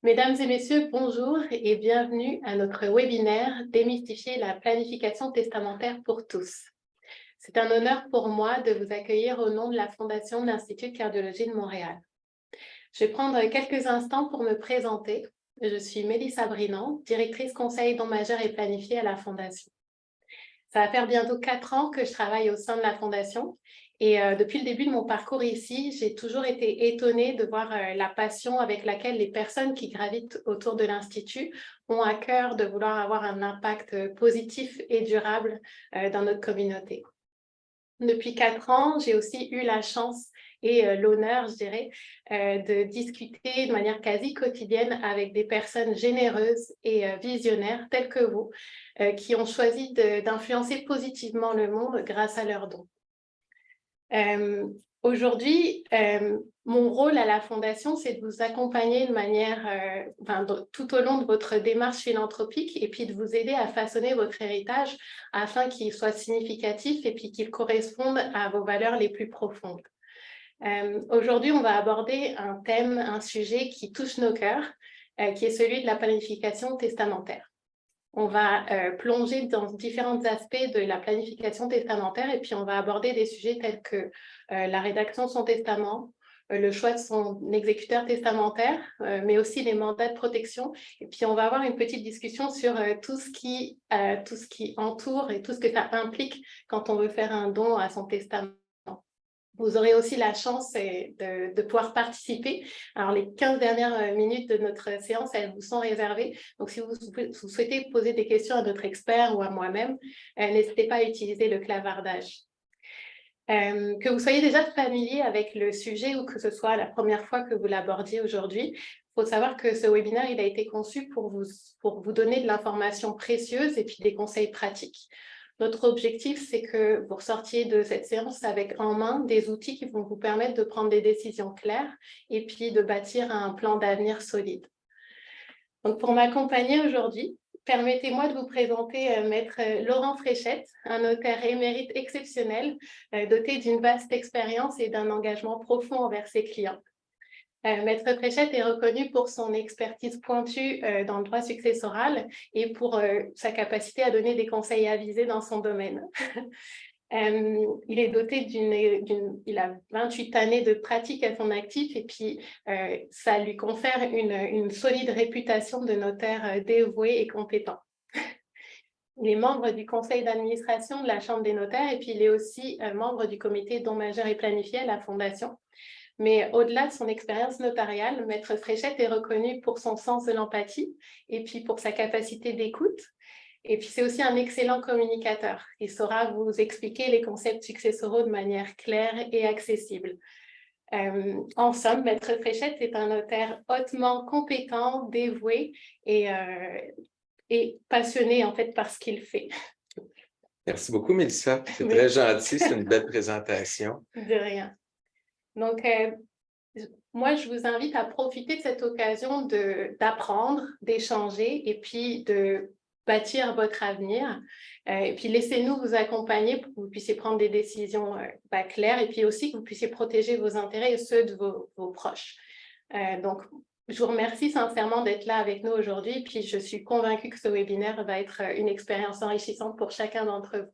Mesdames et messieurs, bonjour et bienvenue à notre webinaire « Démystifier la planification testamentaire pour tous ». C'est un honneur pour moi de vous accueillir au nom de la Fondation de l'Institut de cardiologie de Montréal. Je vais prendre quelques instants pour me présenter. Je suis Mélissa Brinan, directrice conseil don majeur et planifié à la Fondation. Ça va faire bientôt 4 ans que je travaille au sein de la Fondation. Et depuis le début de mon parcours ici, j'ai toujours été étonnée de voir la passion avec laquelle les personnes qui gravitent autour de l'Institut ont à cœur de vouloir avoir un impact positif et durable dans notre communauté. Depuis 4 ans, j'ai aussi eu la chance et l'honneur, je dirais, de discuter de manière quasi quotidienne avec des personnes généreuses et visionnaires telles que vous, qui ont choisi d'influencer positivement le monde grâce à leurs dons. Aujourd'hui, mon rôle à la Fondation, c'est de vous accompagner de manière, tout au long de votre démarche philanthropique et puis de vous aider à façonner votre héritage afin qu'il soit significatif et puis qu'il corresponde à vos valeurs les plus profondes. Aujourd'hui, on va aborder un thème, un sujet qui touche nos cœurs, qui est celui de la planification testamentaire. On va plonger dans différents aspects de la planification testamentaire et puis on va aborder des sujets tels que la rédaction de son testament, le choix de son exécuteur testamentaire, mais aussi les mandats de protection. Et puis on va avoir une petite discussion sur tout ce qui entoure et tout ce que ça implique quand on veut faire un don à son testament. Vous aurez aussi la chance de pouvoir participer. Alors, les 15 dernières minutes de notre séance, elles vous sont réservées. Donc, si vous souhaitez poser des questions à notre expert ou à moi-même, n'hésitez pas à utiliser le clavardage. Que vous soyez déjà familier avec le sujet ou que ce soit la première fois que vous l'abordiez aujourd'hui, il faut savoir que ce webinaire il a été conçu pour vous donner de l'information précieuse et puis des conseils pratiques. Notre objectif, c'est que vous ressortiez de cette séance avec en main des outils qui vont vous permettre de prendre des décisions claires et puis de bâtir un plan d'avenir solide. Donc, pour m'accompagner aujourd'hui, permettez-moi de vous présenter Maître Laurent Fréchette, un notaire émérite exceptionnel, doté d'une vaste expérience et d'un engagement profond envers ses clients. Maître Fréchette est reconnu pour son expertise pointue dans le droit successoral et pour sa capacité à donner des conseils avisés dans son domaine. Il est doté il a 28 années de pratique à son actif et puis ça lui confère une solide réputation de notaire dévoué et compétent. Il est membre du conseil d'administration de la Chambre des notaires et puis il est aussi membre du comité don majeur et planifié à la Fondation. Mais au-delà de son expérience notariale, Maître Fréchette est reconnu pour son sens de l'empathie et puis pour sa capacité d'écoute. Et puis, c'est aussi un excellent communicateur. Il saura vous expliquer les concepts successoraux de manière claire et accessible. En somme, Maître Fréchette est un notaire hautement compétent, dévoué et passionné en fait par ce qu'il fait. Merci beaucoup, Mélissa. C'est très gentil, c'est une belle présentation. De rien. Donc, moi, je vous invite à profiter de cette occasion d'apprendre, d'échanger et puis de bâtir votre avenir. Et puis, laissez-nous vous accompagner pour que vous puissiez prendre des décisions claires et puis aussi que vous puissiez protéger vos intérêts et ceux de vos proches. Donc, je vous remercie sincèrement d'être là avec nous aujourd'hui. Puis, je suis convaincue que ce webinaire va être une expérience enrichissante pour chacun d'entre vous.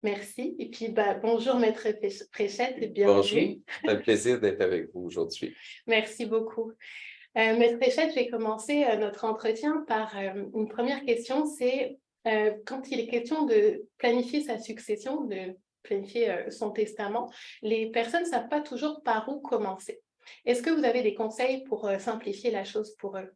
Merci. Et puis, bonjour, Maître Fréchette et bienvenue. Bonjour, c'est un plaisir d'être avec vous aujourd'hui. Merci beaucoup. Maître Fréchette, je vais commencer notre entretien par une première question. C'est quand il est question de planifier sa succession, de planifier son testament, les personnes ne savent pas toujours par où commencer. Est-ce que vous avez des conseils pour simplifier la chose pour eux?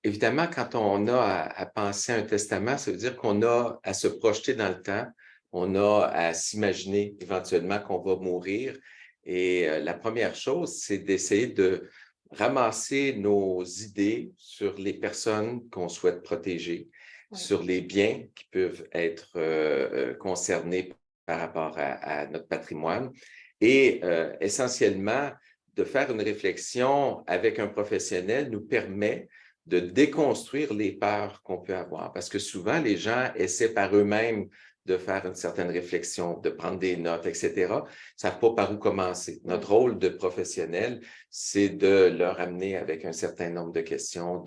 Évidemment, quand on a à penser à un testament, ça veut dire qu'on a à se projeter dans le temps, on a à s'imaginer éventuellement qu'on va mourir. Et la première chose, c'est d'essayer de ramasser nos idées sur les personnes qu'on souhaite protéger, sur les biens qui peuvent être concernés par rapport à notre patrimoine et essentiellement, de faire une réflexion avec un professionnel nous permet de déconstruire les peurs qu'on peut avoir. Parce que souvent, les gens essaient par eux-mêmes de faire une certaine réflexion, de prendre des notes, etc., ne savent pas par où commencer. Notre rôle de professionnel, c'est de leur amener avec un certain nombre de questions,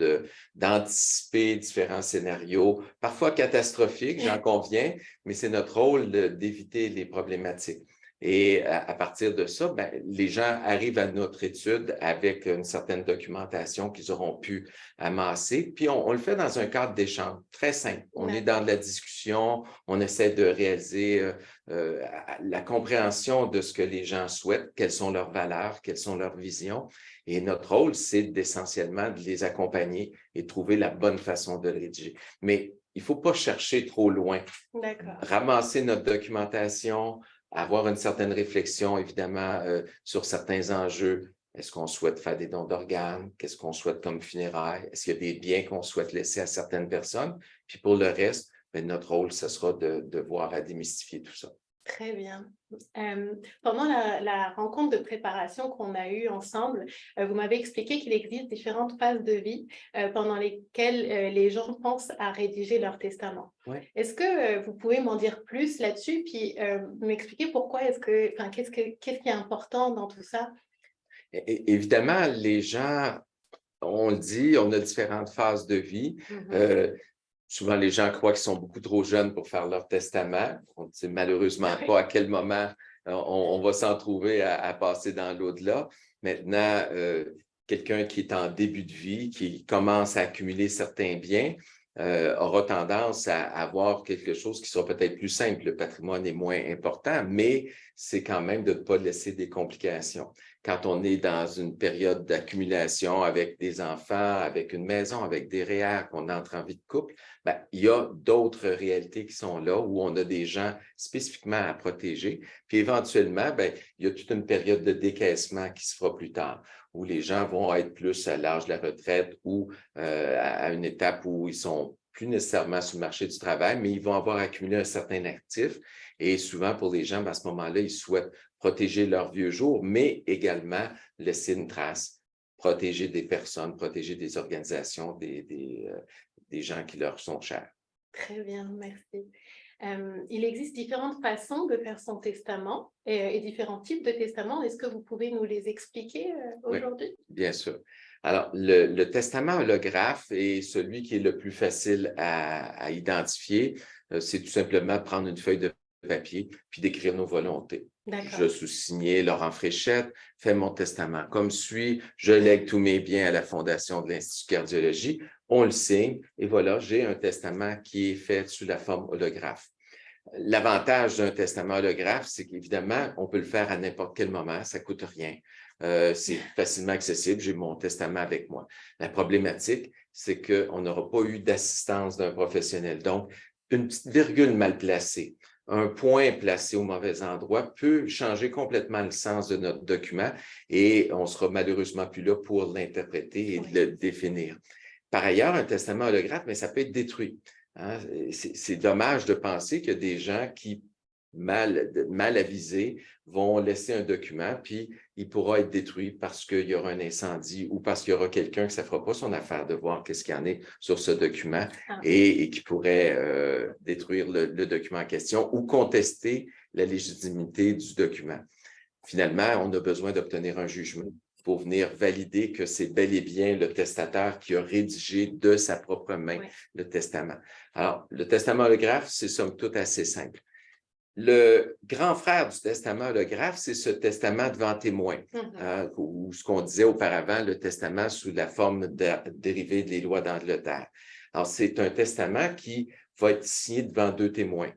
d'anticiper différents scénarios, parfois catastrophiques, j'en conviens, mais c'est notre rôle d'éviter les problématiques. Et à partir de ça, ben, les gens arrivent à notre étude avec une certaine documentation qu'ils auront pu amasser. Puis on le fait dans un cadre d'échange très simple. On est dans de la discussion, on essaie de réaliser la compréhension de ce que les gens souhaitent, quelles sont leurs valeurs, quelles sont leurs visions. Et notre rôle, c'est essentiellement de les accompagner et trouver la bonne façon de le rédiger. Mais il ne faut pas chercher trop loin. Ramasser notre documentation, avoir une certaine réflexion, évidemment, sur certains enjeux. Est-ce qu'on souhaite faire des dons d'organes? Qu'est-ce qu'on souhaite comme funérailles? Est-ce qu'il y a des biens qu'on souhaite laisser à certaines personnes? Puis pour le reste, bien, notre rôle, ce sera de voir à démystifier tout ça. Très bien. Pendant la rencontre de préparation qu'on a eue ensemble, vous m'avez expliqué qu'il existe différentes phases de vie pendant lesquelles les gens pensent à rédiger leur testament. Ouais. Est-ce que vous pouvez m'en dire plus là-dessus, puis m'expliquer pourquoi qu'est-ce qui est important dans tout ça? Évidemment, les gens, on le dit, on a différentes phases de vie. Souvent, les gens croient qu'ils sont beaucoup trop jeunes pour faire leur testament. On ne sait malheureusement pas à quel moment on va s'en trouver à passer dans l'au-delà. Maintenant, quelqu'un qui est en début de vie, qui commence à accumuler certains biens, aura tendance à avoir quelque chose qui sera peut-être plus simple. Le patrimoine est moins important, mais c'est quand même de ne pas laisser des complications. Quand on est dans une période d'accumulation avec des enfants, avec une maison, avec des REER, qu'on entre en vie de couple, bien, il y a d'autres réalités qui sont là où on a des gens spécifiquement à protéger. Puis éventuellement, bien, il y a toute une période de décaissement qui se fera plus tard, où les gens vont être plus à l'âge de la retraite ou à une étape où ils sont plus nécessairement sur le marché du travail, mais ils vont avoir accumulé un certain actif. Et souvent, pour les gens, à ce moment-là, ils souhaitent protéger leurs vieux jours, mais également laisser une trace, protéger des personnes, protéger des organisations, des gens qui leur sont chers. Très bien, merci. Il existe différentes façons de faire son testament et différents types de testaments. Est-ce que vous pouvez nous les expliquer aujourd'hui? Oui, bien sûr. Alors, le testament holographe est celui qui est le plus facile à identifier. C'est tout simplement prendre une feuille de papier puis d'écrire nos volontés. Je sous-signais Laurent Fréchette, fais mon testament comme suit, je lègue tous mes biens à la Fondation de l'Institut de cardiologie, on le signe et voilà, j'ai un testament qui est fait sous la forme holographe. L'avantage d'un testament holographe, c'est qu'évidemment, on peut le faire à n'importe quel moment, ça ne coûte rien. C'est facilement accessible, j'ai mon testament avec moi. La problématique, c'est qu'on n'aura pas eu d'assistance d'un professionnel. Donc, une petite virgule mal placée, un point placé au mauvais endroit peut changer complètement le sens de notre document et on ne sera malheureusement plus là pour l'interpréter et le définir. Par ailleurs, un testament holographe, mais ça peut être détruit. Hein? C'est dommage de penser que des gens qui, mal avisés, vont laisser un document, puis il pourra être détruit parce qu'il y aura un incendie ou parce qu'il y aura quelqu'un que ça ne fera pas son affaire de voir qu'est-ce qu'il y en est sur ce document et qui pourrait détruire le document en question ou contester la légitimité du document. Finalement, on a besoin d'obtenir un jugement pour venir valider que c'est bel et bien le testateur qui a rédigé de sa propre main le testament. Alors, le testament holographe, c'est somme toute assez simple. Le grand frère du testament holographe, c'est ce testament devant témoin, ou ce qu'on disait auparavant, le testament sous la forme dérivée des lois d'Angleterre. Alors, c'est un testament qui va être signé devant deux témoins.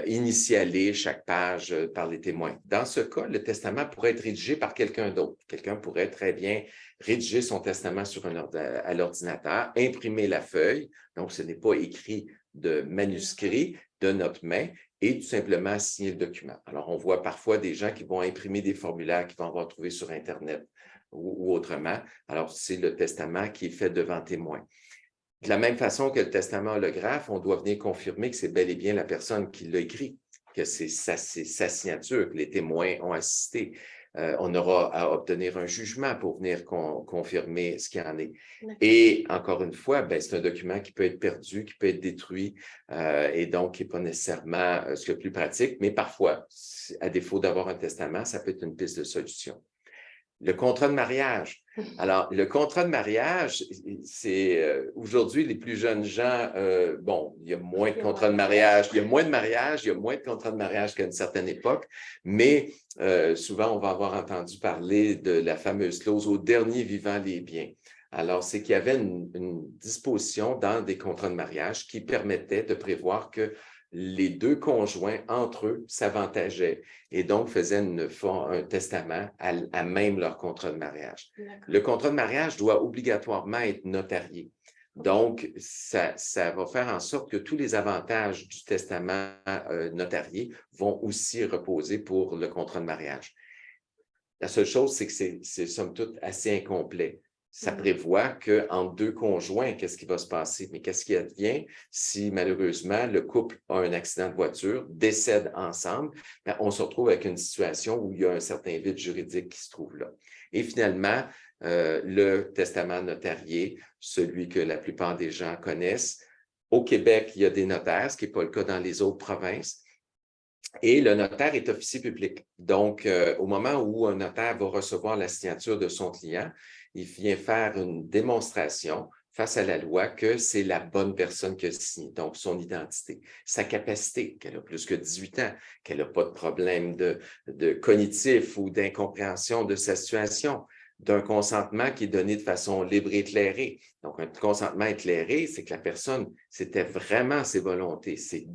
Initialé chaque page par les témoins. Dans ce cas, le testament pourrait être rédigé par quelqu'un d'autre. Quelqu'un pourrait très bien rédiger son testament à l'ordinateur, imprimer la feuille, donc ce n'est pas écrit de manuscrit de notre main, et tout simplement signer le document. Alors, on voit parfois des gens qui vont imprimer des formulaires qu'ils vont avoir trouvés sur Internet ou autrement. Alors, c'est le testament qui est fait devant témoin. De la même façon que le testament holographe, on doit venir confirmer que c'est bel et bien la personne qui l'a écrit, que c'est sa signature, que les témoins ont assisté. on aura à obtenir un jugement pour venir confirmer ce qu'il y en est. Et encore une fois, ben, c'est un document qui peut être perdu, qui peut être détruit et donc qui n'est pas nécessairement ce qui est le plus pratique, mais parfois, à défaut d'avoir un testament, ça peut être une piste de solution. Le contrat de mariage. Alors, le contrat de mariage, c'est aujourd'hui, les plus jeunes gens, bon, il y a moins de contrats de mariage, il y a moins de mariage, il y a moins de contrats de mariage qu'à une certaine époque, mais souvent, on va avoir entendu parler de la fameuse clause « au dernier vivant les biens ». Alors, c'est qu'il y avait une disposition dans des contrats de mariage qui permettait de prévoir que les deux conjoints, entre eux, s'avantageaient et donc faisaient un testament à même leur contrat de mariage. Le contrat de mariage doit obligatoirement être notarié. Donc, ça va faire en sorte que tous les avantages du testament notarié vont aussi reposer pour le contrat de mariage. La seule chose, c'est que c'est somme toute assez incomplet. Ça prévoit qu'entre deux conjoints, qu'est-ce qui va se passer? Mais qu'est-ce qui advient si malheureusement le couple a un accident de voiture, décède ensemble? Bien, on se retrouve avec une situation où il y a un certain vide juridique qui se trouve là. Et finalement, le testament notarié, celui que la plupart des gens connaissent. Au Québec, il y a des notaires, ce qui n'est pas le cas dans les autres provinces. Et le notaire est officier public. Donc, au moment où un notaire va recevoir la signature de son client, il vient faire une démonstration face à la loi que c'est la bonne personne qui a signé, donc son identité, sa capacité, qu'elle a plus que 18 ans, qu'elle n'a pas de problème de cognitif ou d'incompréhension de sa situation, d'un consentement qui est donné de façon libre et éclairée. Donc, un consentement éclairé, c'est que la personne, c'était vraiment ses volontés. C'est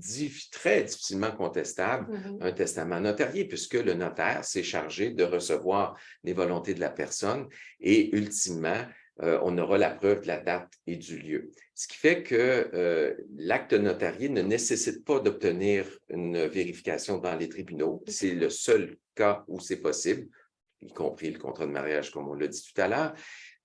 très difficilement contestable, un testament notarié, puisque le notaire s'est chargé de recevoir les volontés de la personne et, ultimement, on aura la preuve de la date et du lieu. Ce qui fait que l'acte notarié ne nécessite pas d'obtenir une vérification devant les tribunaux. C'est le seul cas où c'est possible, y compris le contrat de mariage, comme on l'a dit tout à l'heure.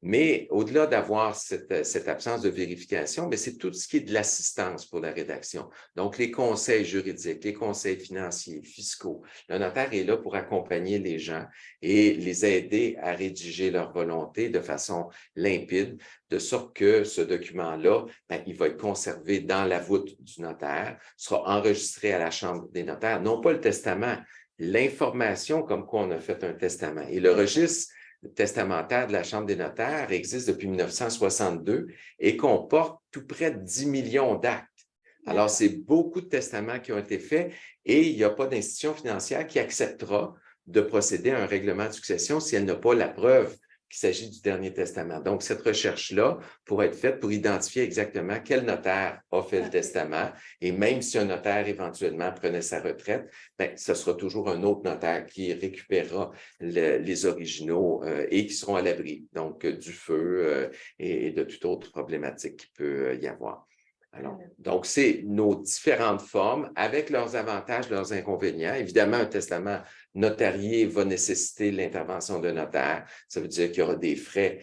Mais au-delà d'avoir cette absence de vérification, c'est tout ce qui est de l'assistance pour la rédaction. Donc, les conseils juridiques, les conseils financiers, fiscaux. Le notaire est là pour accompagner les gens et les aider à rédiger leur volonté de façon limpide, de sorte que ce document-là, il va être conservé dans la voûte du notaire, sera enregistré à la Chambre des notaires, non pas le testament, l'information comme quoi on a fait un testament. Et le registre testamentaire de la Chambre des notaires existe depuis 1962 et comporte tout près de 10 millions d'actes. Alors, c'est beaucoup de testaments qui ont été faits et il n'y a pas d'institution financière qui acceptera de procéder à un règlement de succession si elle n'a pas la preuve qu'il s'agit du dernier testament. Donc, cette recherche-là pourrait être faite pour identifier exactement quel notaire a fait le testament. Et même si un notaire éventuellement prenait sa retraite, ce sera toujours un autre notaire qui récupérera les originaux et qui seront à l'abri, donc du feu et de toute autre problématique qu'il peut y avoir. Alors, donc, c'est nos différentes formes avec leurs avantages, leurs inconvénients. Évidemment, un testament notarié va nécessiter l'intervention d'un notaire. Ça veut dire qu'il y aura des frais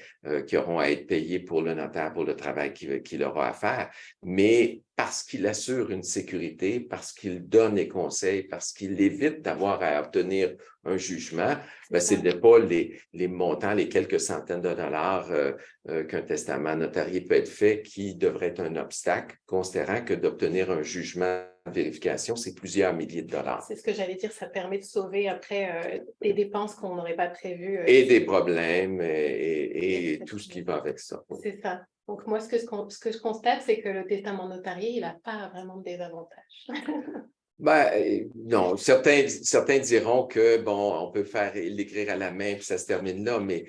qui auront à être payés pour le notaire, pour le travail qu'il aura à faire. Mais parce qu'il assure une sécurité, parce qu'il donne des conseils, parce qu'il évite d'avoir à obtenir un jugement, ce n'est pas les montants, les quelques centaines de dollars qu'un testament notarié peut être fait qui devrait être un obstacle, considérant que d'obtenir un jugement de vérification, c'est plusieurs milliers de dollars. C'est ce que j'allais dire, ça permet de sauver après des dépenses qu'on n'aurait pas prévues. Et des problèmes et tout ce qui va avec ça. C'est ça. Donc, moi, ce que je constate, c'est que le testament notarié, il n'a pas vraiment de désavantages. Non, certains diront que, bon, on peut faire l'écrire à la main puis ça se termine là, mais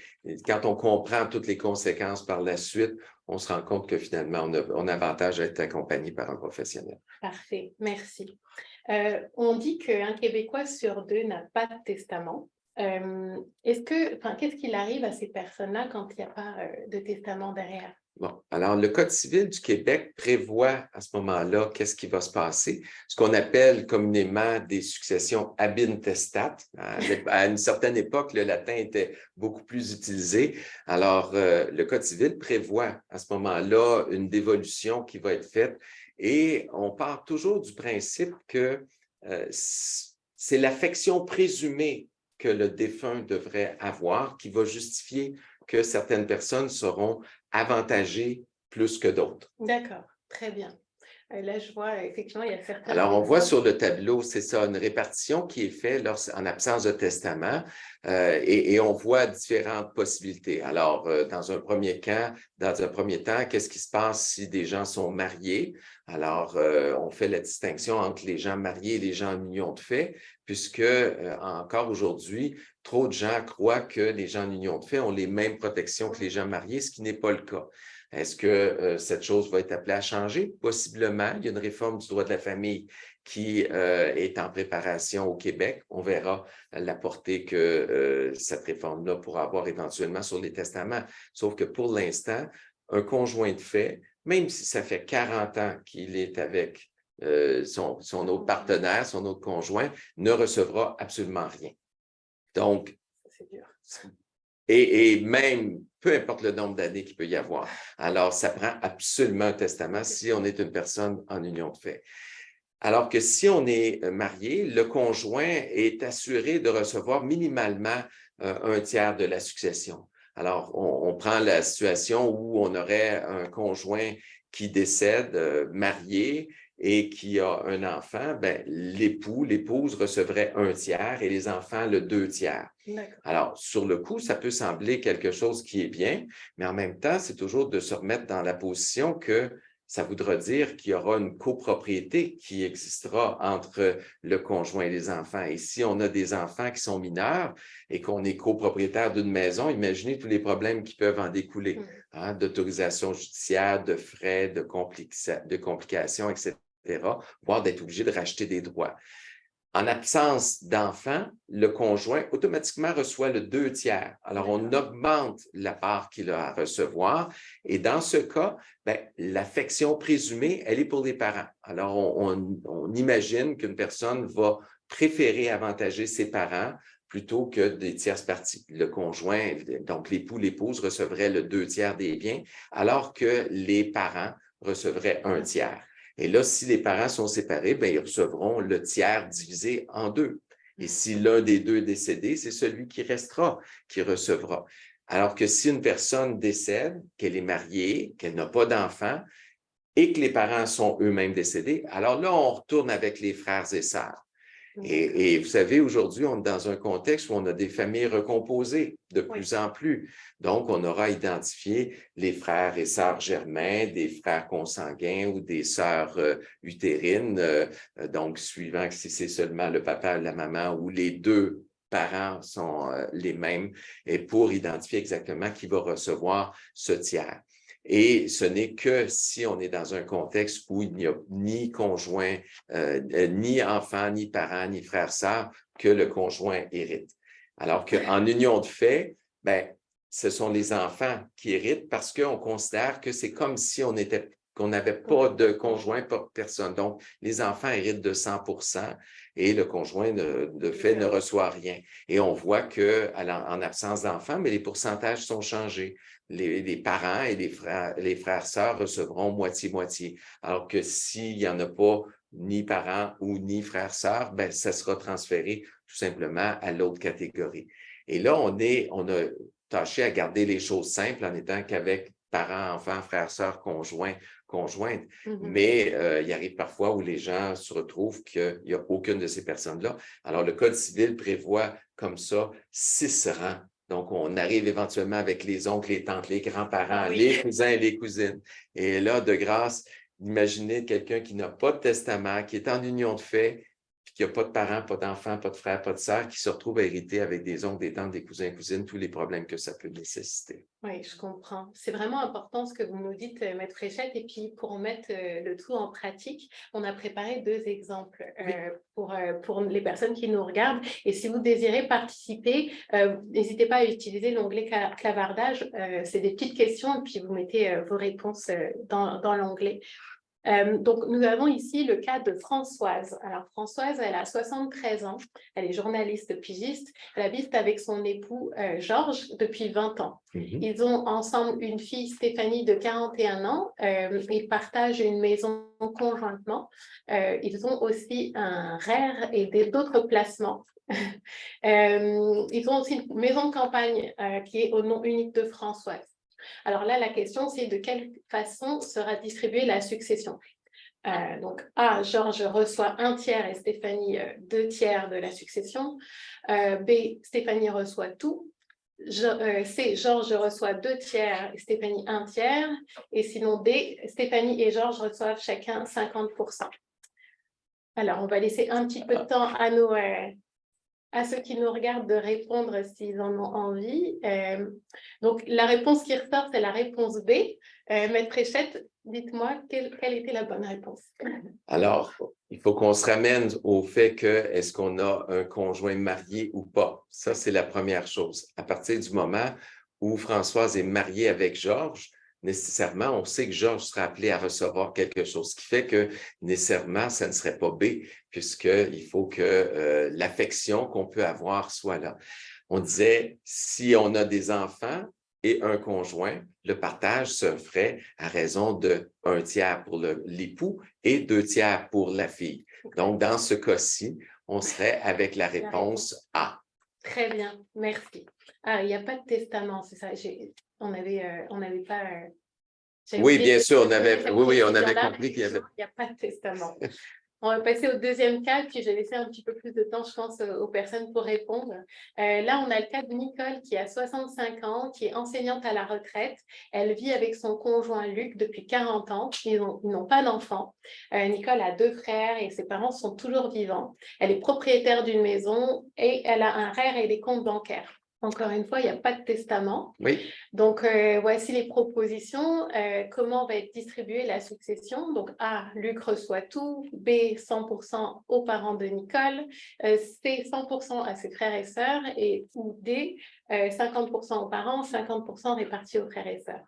quand on comprend toutes les conséquences par la suite, on se rend compte que finalement, on a avantage à être accompagné par un professionnel. Parfait, merci. On dit qu'un Québécois sur deux n'a pas de testament. Qu'est-ce qu'il arrive à ces personnes-là quand il n'y a pas de testament derrière? Bon, alors le Code civil du Québec prévoit à ce moment-là qu'est-ce qui va se passer, ce qu'on appelle communément des successions ab intestate. À une certaine époque, le latin était beaucoup plus utilisé. Alors, le Code civil prévoit à ce moment-là une dévolution qui va être faite et on part toujours du principe que c'est l'affection présumée que le défunt devrait avoir qui va justifier que certaines personnes seront avantagées plus que d'autres. D'accord, très bien. Là, je vois, effectivement, il y a certains Alors, on voit exemples. sur le tableau, c'est ça, une répartition qui est faite en absence de testament et on voit différentes possibilités. Alors, dans un premier temps, qu'est-ce qui se passe si des gens sont mariés? Alors, on fait la distinction entre les gens mariés et les gens en union de fait, puisque encore aujourd'hui, trop de gens croient que les gens en union de fait ont les mêmes protections que les gens mariés, ce qui n'est pas le cas. Est-ce que cette chose va être appelée à changer? Possiblement. Il y a une réforme du droit de la famille qui est en préparation au Québec. On verra la portée que cette réforme-là pourra avoir éventuellement sur les testaments. Sauf que pour l'instant, un conjoint de fait, même si ça fait 40 ans qu'il est avec son autre partenaire, son autre conjoint, ne recevra absolument rien. Donc, c'est dur. Et même, peu importe le nombre d'années qu'il peut y avoir. Alors, ça prend absolument un testament si on est une personne en union de fait. Alors que si on est marié, le conjoint est assuré de recevoir minimalement un tiers de la succession. Alors, on prend la situation où on aurait un conjoint qui décède, marié, et qui a un enfant, ben, l'épouse recevrait un tiers et les enfants le 2 tiers. Alors, sur le coup, ça peut sembler quelque chose qui est bien, mais en même temps, c'est toujours de se remettre dans la position que ça voudra dire qu'il y aura une copropriété qui existera entre le conjoint et les enfants. Et si on a des enfants qui sont mineurs et qu'on est copropriétaire d'une maison, imaginez tous les problèmes qui peuvent en découler, hein, d'autorisation judiciaire, de frais, de complications, etc., voire d'être obligé de racheter des droits. En absence d'enfants, le conjoint automatiquement reçoit le 2 tiers. Alors, on augmente la part qu'il a à recevoir. Et dans ce cas, ben, l'affection présumée, elle est pour les parents. Alors, on imagine qu'une personne va préférer avantager ses parents plutôt que des tierces parties. Le conjoint, donc l'époux, l'épouse recevrait le 2 tiers des biens, alors que les parents recevraient un tiers. Et là, si les parents sont séparés, bien, ils recevront le tiers divisé en 2. Et si l'un des deux est décédé, c'est celui qui restera qui recevra. Alors que si une personne décède, qu'elle est mariée, qu'elle n'a pas d'enfant et que les parents sont eux-mêmes décédés, alors là, on retourne avec les frères et sœurs. Et vous savez, aujourd'hui, on est dans un contexte où on a des familles recomposées de plus en plus. Donc, on aura identifié les frères et sœurs germains, des frères consanguins ou des sœurs utérines, donc suivant si c'est seulement le papa et la maman ou les deux parents sont les mêmes, et pour identifier exactement qui va recevoir ce tiers. Et ce n'est que si on est dans un contexte où il n'y a ni conjoint, ni enfant, ni parents, ni frères, sœurs, que le conjoint hérite. Alors qu'en union de fait, ben, ce sont les enfants qui héritent parce qu'on considère que c'est comme si qu'on n'avait pas de conjoint, pas de personne. Donc, les enfants héritent de 100% et le conjoint de fait ne reçoit rien. Et on voit qu'en absence d'enfants, mais les pourcentages sont changés. Les parents et les frères sœurs recevront moitié-moitié. Alors que s'il n'y en a pas ni parents ou ni frères sœurs, ben, ça sera transféré tout simplement à l'autre catégorie. Et là, on a tâché à garder les choses simples en étant qu'avec parents, enfants, frères, sœurs, conjoints, conjointes. Mais il arrive parfois où les gens se retrouvent qu'il n'y a aucune de ces personnes-là. Alors, le Code civil prévoit comme ça 6 rangs. Donc, on arrive éventuellement avec les oncles, les tantes, les grands-parents, les cousins et les cousines. Et là, de grâce, imaginez quelqu'un qui n'a pas de testament, qui est en union de fait, puis qui n'a pas de parents, pas d'enfants, pas de frères, pas de sœurs, qui se retrouve à hériter avec des oncles, des tantes, des cousins et cousines, tous les problèmes que ça peut nécessiter. Oui, je comprends. C'est vraiment important ce que vous nous dites, Maître Fréchette. Et puis, pour mettre le tout en pratique, on a préparé 2 exemples pour les personnes qui nous regardent. Et si vous désirez participer, n'hésitez pas à utiliser l'onglet clavardage. C'est des petites questions et puis vous mettez vos réponses dans l'onglet. Donc, nous avons ici le cas de Françoise. Alors, Françoise, elle a 73 ans. Elle est journaliste pigiste. Elle habite avec son époux Georges depuis 20 ans. Ils ont ensemble une fille, Stéphanie, de 41 ans. Ils partagent une maison conjointement. Ils ont aussi un RER et d'autres placements. Ils ont aussi une maison de campagne qui est au nom unique de Françoise. Alors là, la question, c'est de quelle façon sera distribuée la succession. Donc A, Georges reçoit 1/3 et Stéphanie 2/3 de la succession. B, Stéphanie reçoit tout. C, Georges reçoit 2/3 et Stéphanie 1/3. Et sinon D, Stéphanie et Georges reçoivent chacun 50%. Alors, on va laisser un petit peu de temps à ceux qui nous regardent de répondre s'ils en ont envie. Donc, la réponse qui ressort, c'est la réponse B. Maître Fréchette, dites-moi quelle était la bonne réponse. Alors, il faut qu'on se ramène au fait que est-ce qu'on a un conjoint marié ou pas? Ça, c'est la première chose. À partir du moment où Françoise est mariée avec Georges, nécessairement, on sait que Georges sera appelé à recevoir quelque chose, ce qui fait que nécessairement, ça ne serait pas B, puisqu'il faut que l'affection qu'on peut avoir soit là. On disait, si on a des enfants et un conjoint, le partage se ferait à raison de 1/3 pour l'époux et 2/3 pour la fille. Donc, dans ce cas-ci, on serait avec la réponse A. Très bien, merci. Ah, il n'y a pas de testament, c'est ça. On n'avait pas. Oui, bien sûr, on avait compris qu'il y avait. Il n'y a pas de testament. On va passer au deuxième cas, puis je vais laisser un petit peu plus de temps, je pense, aux personnes pour répondre. Là, on a le cas de Nicole qui a 65 ans, qui est enseignante à la retraite. Elle vit avec son conjoint Luc depuis 40 ans. Ils n'ont pas d'enfants. Nicole a 2 frères et ses parents sont toujours vivants. Elle est propriétaire d'une maison et elle a un RER et des comptes bancaires. Encore une fois, il n'y a pas de testament. Oui. Donc, voici les propositions. Comment va être distribuée la succession? Donc, A, Luc reçoit tout. B, 100% aux parents de Nicole. C, 100% à ses frères et sœurs. Ou D, 50% aux parents, 50% répartis aux frères et sœurs.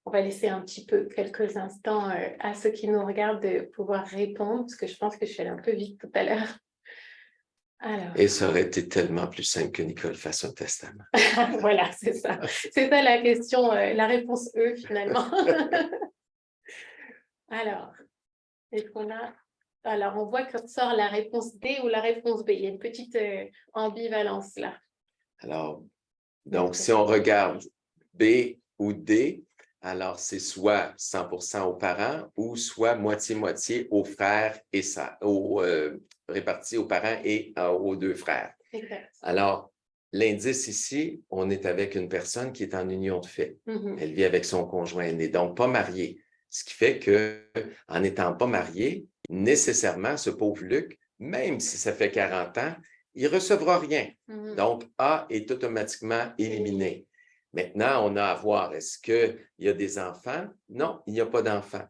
On va laisser un petit peu, quelques instants à ceux qui nous regardent de pouvoir répondre, parce que je pense que je suis allée un peu vite tout à l'heure. Alors. Et ça aurait été tellement plus simple que Nicole fasse un testament. Voilà, c'est ça. C'est ça la question, la réponse E finalement. Alors, est-ce qu'on a... Alors, on voit que sort la réponse D ou la réponse B. Il y a une petite ambivalence là. Alors, donc, si on regarde B ou D, alors c'est soit 100% aux parents ou soit moitié-moitié aux frères et ça, répartis aux parents et aux 2 frères. Exact. Alors, l'indice ici, on est avec une personne qui est en union de fait. Elle vit avec son conjoint, elle n'est donc pas mariée. Ce qui fait qu'en n'étant pas mariée, nécessairement, ce pauvre Luc, même si ça fait 40 ans, il ne recevra rien. Donc, A est automatiquement éliminé. Maintenant, on a à voir, est-ce qu'il y a des enfants? Non, il n'y a pas d'enfants.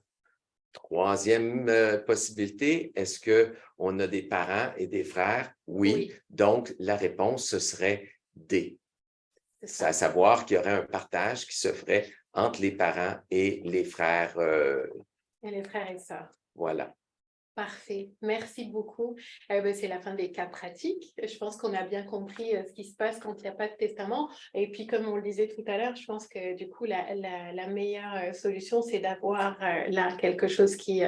Troisième possibilité, est-ce qu'on a des parents et des frères? Oui. Donc, la réponse, ce serait D. C'est à savoir qu'il y aurait un partage qui se ferait entre les parents et les frères. Et les frères et sœurs. Voilà. Parfait, merci beaucoup. C'est la fin des cas pratiques. Je pense qu'on a bien compris ce qui se passe quand il n'y a pas de testament. Et puis, comme on le disait tout à l'heure, je pense que du coup, la meilleure solution, c'est d'avoir là quelque chose qui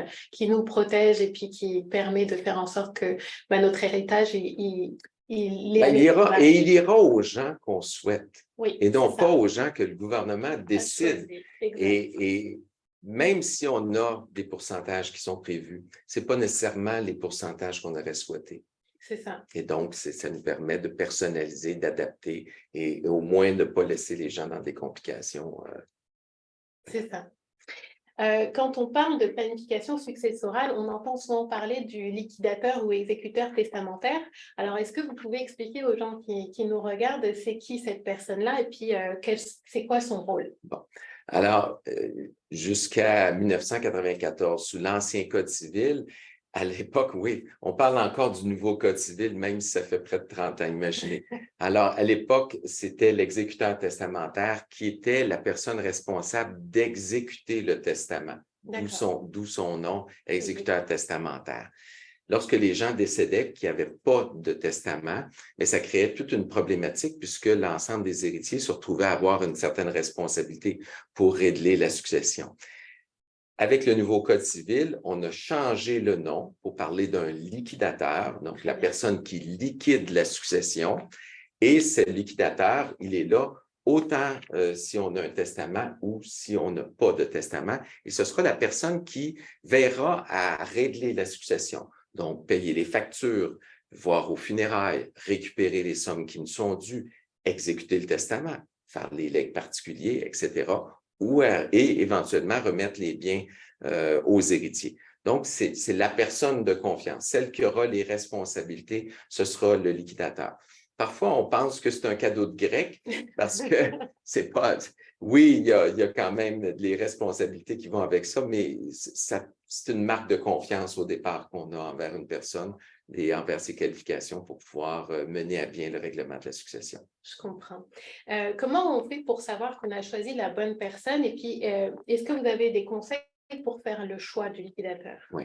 nous protège et puis qui permet de faire en sorte que notre héritage, il ira aux gens qu'on souhaite. Oui, et non pas aux gens que le gouvernement décide. Et même si on a des pourcentages qui sont prévus, ce n'est pas nécessairement les pourcentages qu'on aurait souhaités. C'est ça. Et donc, ça nous permet de personnaliser, d'adapter et au moins de ne pas laisser les gens dans des complications. C'est ça. Quand on parle de planification successorale, on entend souvent parler du liquidateur ou exécuteur testamentaire. Alors, est-ce que vous pouvez expliquer aux gens qui nous regardent, c'est qui cette personne-là et puis c'est quoi son rôle? Bon. Alors, jusqu'à 1994, sous l'ancien Code civil, à l'époque, oui, on parle encore du nouveau Code civil, même si ça fait près de 30 ans, imaginez. Alors, à l'époque, c'était l'exécuteur testamentaire qui était la personne responsable d'exécuter le testament. d'où son nom, exécuteur testamentaire. Lorsque les gens décédaient qui n'avaient pas de testament, mais ça créait toute une problématique puisque l'ensemble des héritiers se retrouvaient à avoir une certaine responsabilité pour régler la succession. Avec le nouveau Code civil, on a changé le nom pour parler d'un liquidateur, donc la personne qui liquide la succession. Et ce liquidateur, il est là autant si on a un testament ou si on n'a pas de testament. Et ce sera la personne qui veillera à régler la succession. Donc, payer les factures, voir aux funérailles, récupérer les sommes qui nous sont dues, exécuter le testament, faire les legs particuliers, etc., et éventuellement remettre les biens aux héritiers. Donc, c'est la personne de confiance. Celle qui aura les responsabilités, ce sera le liquidateur. Parfois, on pense que c'est un cadeau de grec parce que c'est pas... Oui, il y a quand même les responsabilités qui vont avec ça, mais c'est une marque de confiance au départ qu'on a envers une personne et envers ses qualifications pour pouvoir mener à bien le règlement de la succession. Je comprends. Comment on fait pour savoir qu'on a choisi la bonne personne? Et puis, est-ce que vous avez des conseils pour faire le choix du liquidateur? Oui.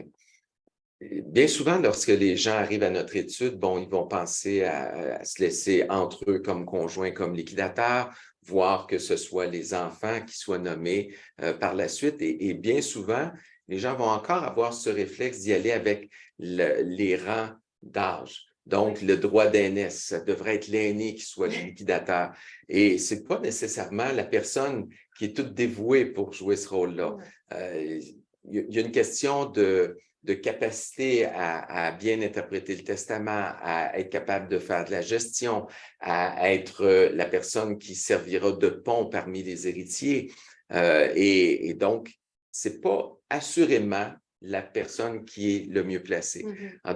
Bien souvent, lorsque les gens arrivent à notre étude, ils vont penser à se laisser entre eux comme conjoints, comme liquidateurs, voire que ce soit les enfants qui soient nommés par la suite. Et bien souvent, les gens vont encore avoir ce réflexe d'y aller avec les rangs d'âge. Donc, le droit d'aînesse, ça devrait être l'aîné qui soit le liquidateur. Et ce n'est pas nécessairement la personne qui est toute dévouée pour jouer ce rôle-là. Il y a une question de capacité à bien interpréter le testament, à être capable de faire de la gestion, à être la personne qui servira de pont parmi les héritiers. Et donc, ce n'est pas assurément la personne qui est le mieux placée.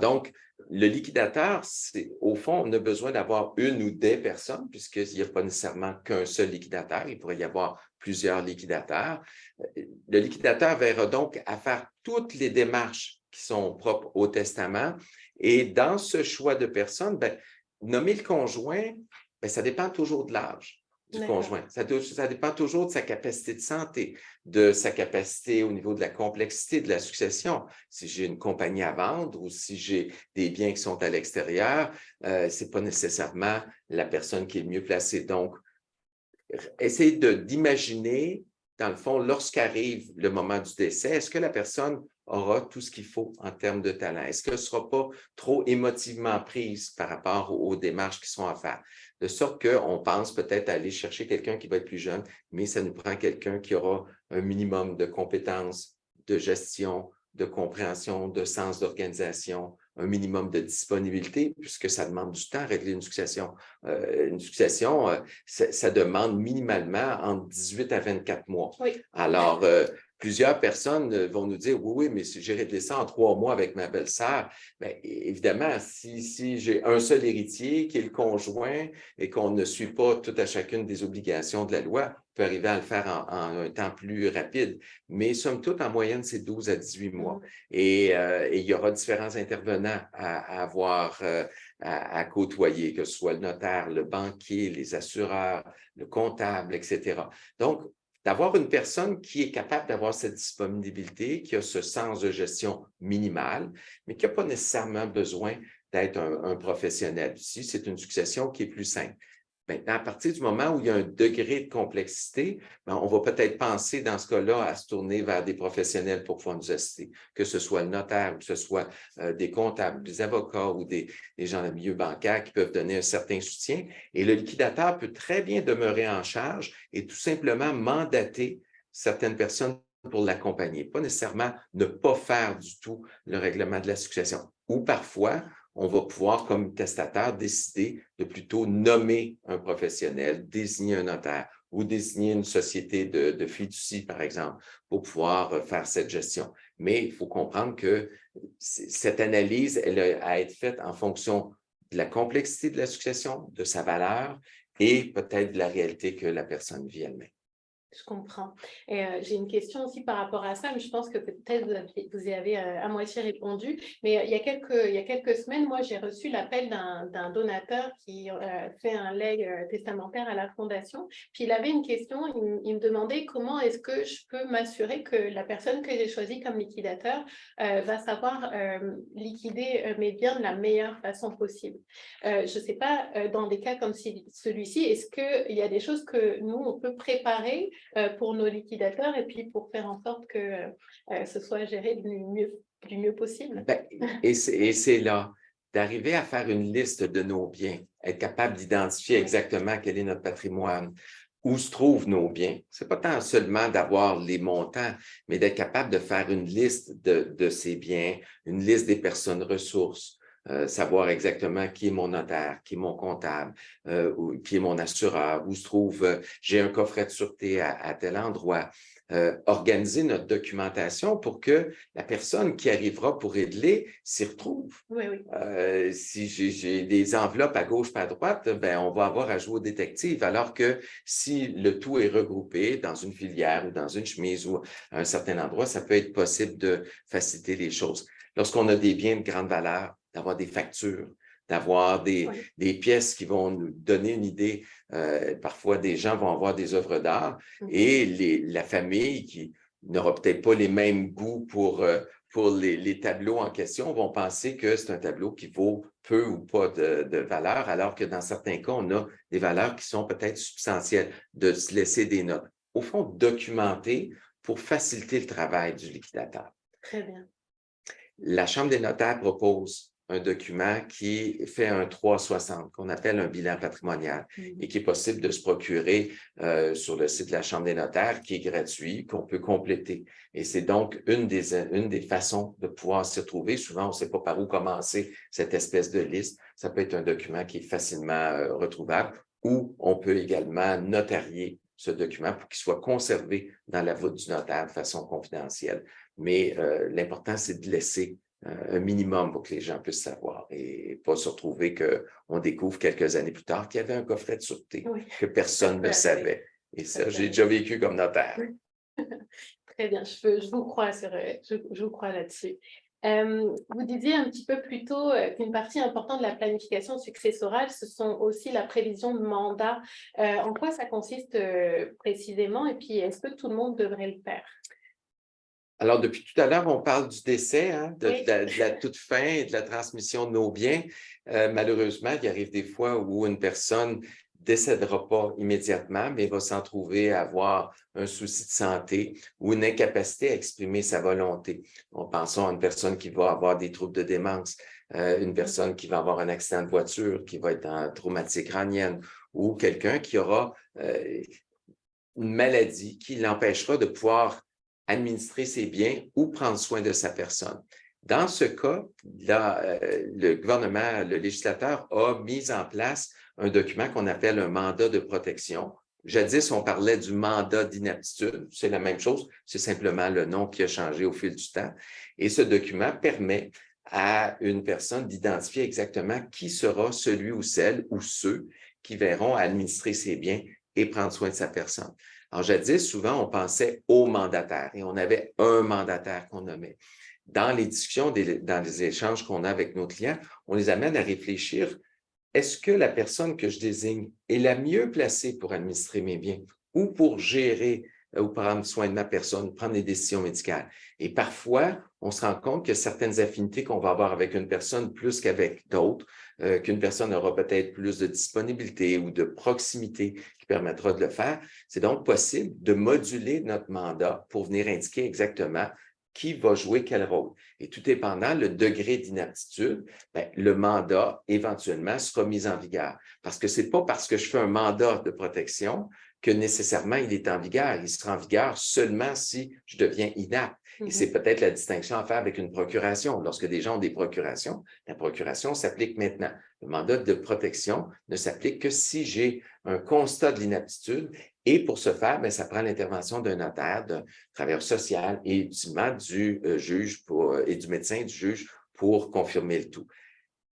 Donc, le liquidateur, au fond, on a besoin d'avoir une ou des personnes, puisqu'il n'y a pas nécessairement qu'un seul liquidateur, il pourrait y avoir plusieurs liquidateurs. Le liquidateur verra donc à faire toutes les démarches qui sont propres au testament. Et dans ce choix de personnes, nommer le conjoint, ça dépend toujours de l'âge du conjoint. Ça dépend toujours de sa capacité de santé, de sa capacité au niveau de la complexité de la succession. Si j'ai une compagnie à vendre ou si j'ai des biens qui sont à l'extérieur, ce n'est pas nécessairement la personne qui est le mieux placée. Donc, essayez d'imaginer, dans le fond, lorsqu'arrive le moment du décès, est-ce que la personne aura tout ce qu'il faut en termes de talent? Est-ce qu'elle ne sera pas trop émotivement prise par rapport aux démarches qui sont à faire? De sorte qu'on pense peut-être aller chercher quelqu'un qui va être plus jeune, mais ça nous prend quelqu'un qui aura un minimum de compétences, de gestion, de compréhension, de sens d'organisation, un minimum de disponibilité, puisque ça demande du temps à régler une succession. Ça demande minimalement entre 18 à 24 mois. Oui. Alors, plusieurs personnes vont nous dire, oui, mais si j'ai réglé ça en 3 mois avec ma belle-sœur, bien, évidemment, si j'ai un seul héritier qui est le conjoint et qu'on ne suit pas tout à chacune des obligations de la loi, on peut arriver à le faire en un temps plus rapide. Mais somme toute, en moyenne, c'est 12 à 18 mois. Et il y aura différents intervenants à avoir à côtoyer, que ce soit le notaire, le banquier, les assureurs, le comptable, etc. Donc, d'avoir une personne qui est capable d'avoir cette disponibilité, qui a ce sens de gestion minimal, mais qui n'a pas nécessairement besoin d'être un professionnel. Ici, c'est une succession qui est plus simple. Maintenant, à partir du moment où il y a un degré de complexité, on va peut-être penser dans ce cas-là à se tourner vers des professionnels pour pouvoir nous assister, que ce soit le notaire, que ce soit des comptables, des avocats ou des gens de milieu bancaire qui peuvent donner un certain soutien. Et le liquidateur peut très bien demeurer en charge et tout simplement mandater certaines personnes pour l'accompagner, pas nécessairement ne pas faire du tout le règlement de la succession. Ou parfois, on va pouvoir, comme testateur, décider de plutôt nommer un professionnel, désigner un notaire ou désigner une société de fiducie, par exemple, pour pouvoir faire cette gestion. Mais il faut comprendre que cette analyse, elle a à être faite en fonction de la complexité de la succession, de sa valeur et peut-être de la réalité que la personne vit elle-même. Je comprends. Et j'ai une question aussi par rapport à ça, mais je pense que peut-être vous y avez à moitié répondu. Mais il y a quelques semaines, moi, j'ai reçu l'appel d'un donateur qui fait un legs testamentaire à la Fondation. Puis il avait une question, il me demandait comment est-ce que je peux m'assurer que la personne que j'ai choisie comme liquidateur va savoir liquider mes biens de la meilleure façon possible. Je ne sais pas, dans des cas comme celui-ci, est-ce qu'il y a des choses que nous, on peut préparer pour nos liquidateurs et puis pour faire en sorte que ce soit géré du mieux possible. Ben, et c'est là d'arriver à faire une liste de nos biens, être capable d'identifier exactement quel est notre patrimoine, où se trouvent nos biens. Ce n'est pas tant seulement d'avoir les montants, mais d'être capable de faire une liste de ces biens, une liste des personnes ressources, savoir exactement qui est mon notaire, qui est mon comptable, qui est mon assureur, où se trouve, j'ai un coffret de sûreté à tel endroit. Organiser notre documentation pour que la personne qui arrivera pour régler s'y retrouve. Oui, oui. Si j'ai des enveloppes à gauche, pas à droite, ben, on va avoir à jouer au détective, alors que si le tout est regroupé dans une filière ou dans une chemise ou à un certain endroit, ça peut être possible de faciliter les choses. Lorsqu'on a des biens de grande valeur, d'avoir des factures, d'avoir des pièces qui vont nous donner une idée. Parfois, des gens vont avoir des œuvres d'art et la famille qui n'aura peut-être pas les mêmes goûts pour les tableaux en question vont penser que c'est un tableau qui vaut peu ou pas de valeur, alors que dans certains cas, on a des valeurs qui sont peut-être substantielles, de se laisser des notes. Au fond, documenter pour faciliter le travail du liquidateur. Très bien. La Chambre des notaires propose un document qui fait un 360, qu'on appelle un bilan patrimonial, et qui est possible de se procurer sur le site de la Chambre des notaires, qui est gratuit, qu'on peut compléter. Et c'est donc une des façons de pouvoir s'y retrouver. Souvent, on ne sait pas par où commencer cette espèce de liste. Ça peut être un document qui est facilement retrouvable, ou on peut également notarier ce document pour qu'il soit conservé dans la voûte du notaire de façon confidentielle. Mais l'important, c'est de laisser un minimum pour que les gens puissent savoir et pas se retrouver qu'on découvre quelques années plus tard qu'il y avait un coffret de sûreté que personne ne savait. Et ça, j'ai déjà vécu comme notaire. Très bien, je vous crois, je vous crois là-dessus. Vous disiez un petit peu plus tôt qu'une partie importante de la planification successorale, ce sont aussi la prévision de mandat. En quoi ça consiste précisément et puis est-ce que tout le monde devrait le faire? Alors, depuis tout à l'heure, on parle du décès, hein, Oui. de la toute fin et de la transmission de nos biens. Malheureusement, il arrive des fois où une personne décédera pas immédiatement, mais va s'en trouver à avoir un souci de santé ou une incapacité à exprimer sa volonté. Pensons à une personne qui va avoir des troubles de démence, une personne qui va avoir un accident de voiture, qui va être en traumatique crânienne, ou quelqu'un qui aura une maladie qui l'empêchera de pouvoir administrer ses biens ou prendre soin de sa personne. Dans ce cas, là, le gouvernement, le législateur a mis en place un document qu'on appelle un mandat de protection. Jadis, on parlait du mandat d'inaptitude. C'est la même chose, c'est simplement le nom qui a changé au fil du temps. Et ce document permet à une personne d'identifier exactement qui sera celui ou celle ou ceux qui verront administrer ses biens et prendre soin de sa personne. Alors, jadis, souvent, on pensait au mandataire et on avait un mandataire qu'on nommait. Dans les discussions, dans les échanges qu'on a avec nos clients, on les amène à réfléchir, est-ce que la personne que je désigne est la mieux placée pour administrer mes biens ou pour gérer ou prendre soin de ma personne, prendre des décisions médicales? Et parfois, on se rend compte que certaines affinités qu'on va avoir avec une personne plus qu'avec d'autres, qu'une personne aura peut-être plus de disponibilité ou de proximité qui permettra de le faire. C'est donc possible de moduler notre mandat pour venir indiquer exactement qui va jouer quel rôle. Et tout dépendant le degré d'inaptitude, bien, le mandat éventuellement sera mis en vigueur. Parce que ce n'est pas parce que je fais un mandat de protection que nécessairement il est en vigueur. Il sera en vigueur seulement si je deviens inapte. Et c'est peut-être la distinction à faire avec une procuration. Lorsque des gens ont des procurations, la procuration s'applique maintenant. Le mandat de protection ne s'applique que si j'ai un constat de l'inaptitude. Et pour ce faire, bien, ça prend l'intervention d'un notaire, d'un travailleur social et ultimement du juge et du médecin et du juge pour confirmer le tout.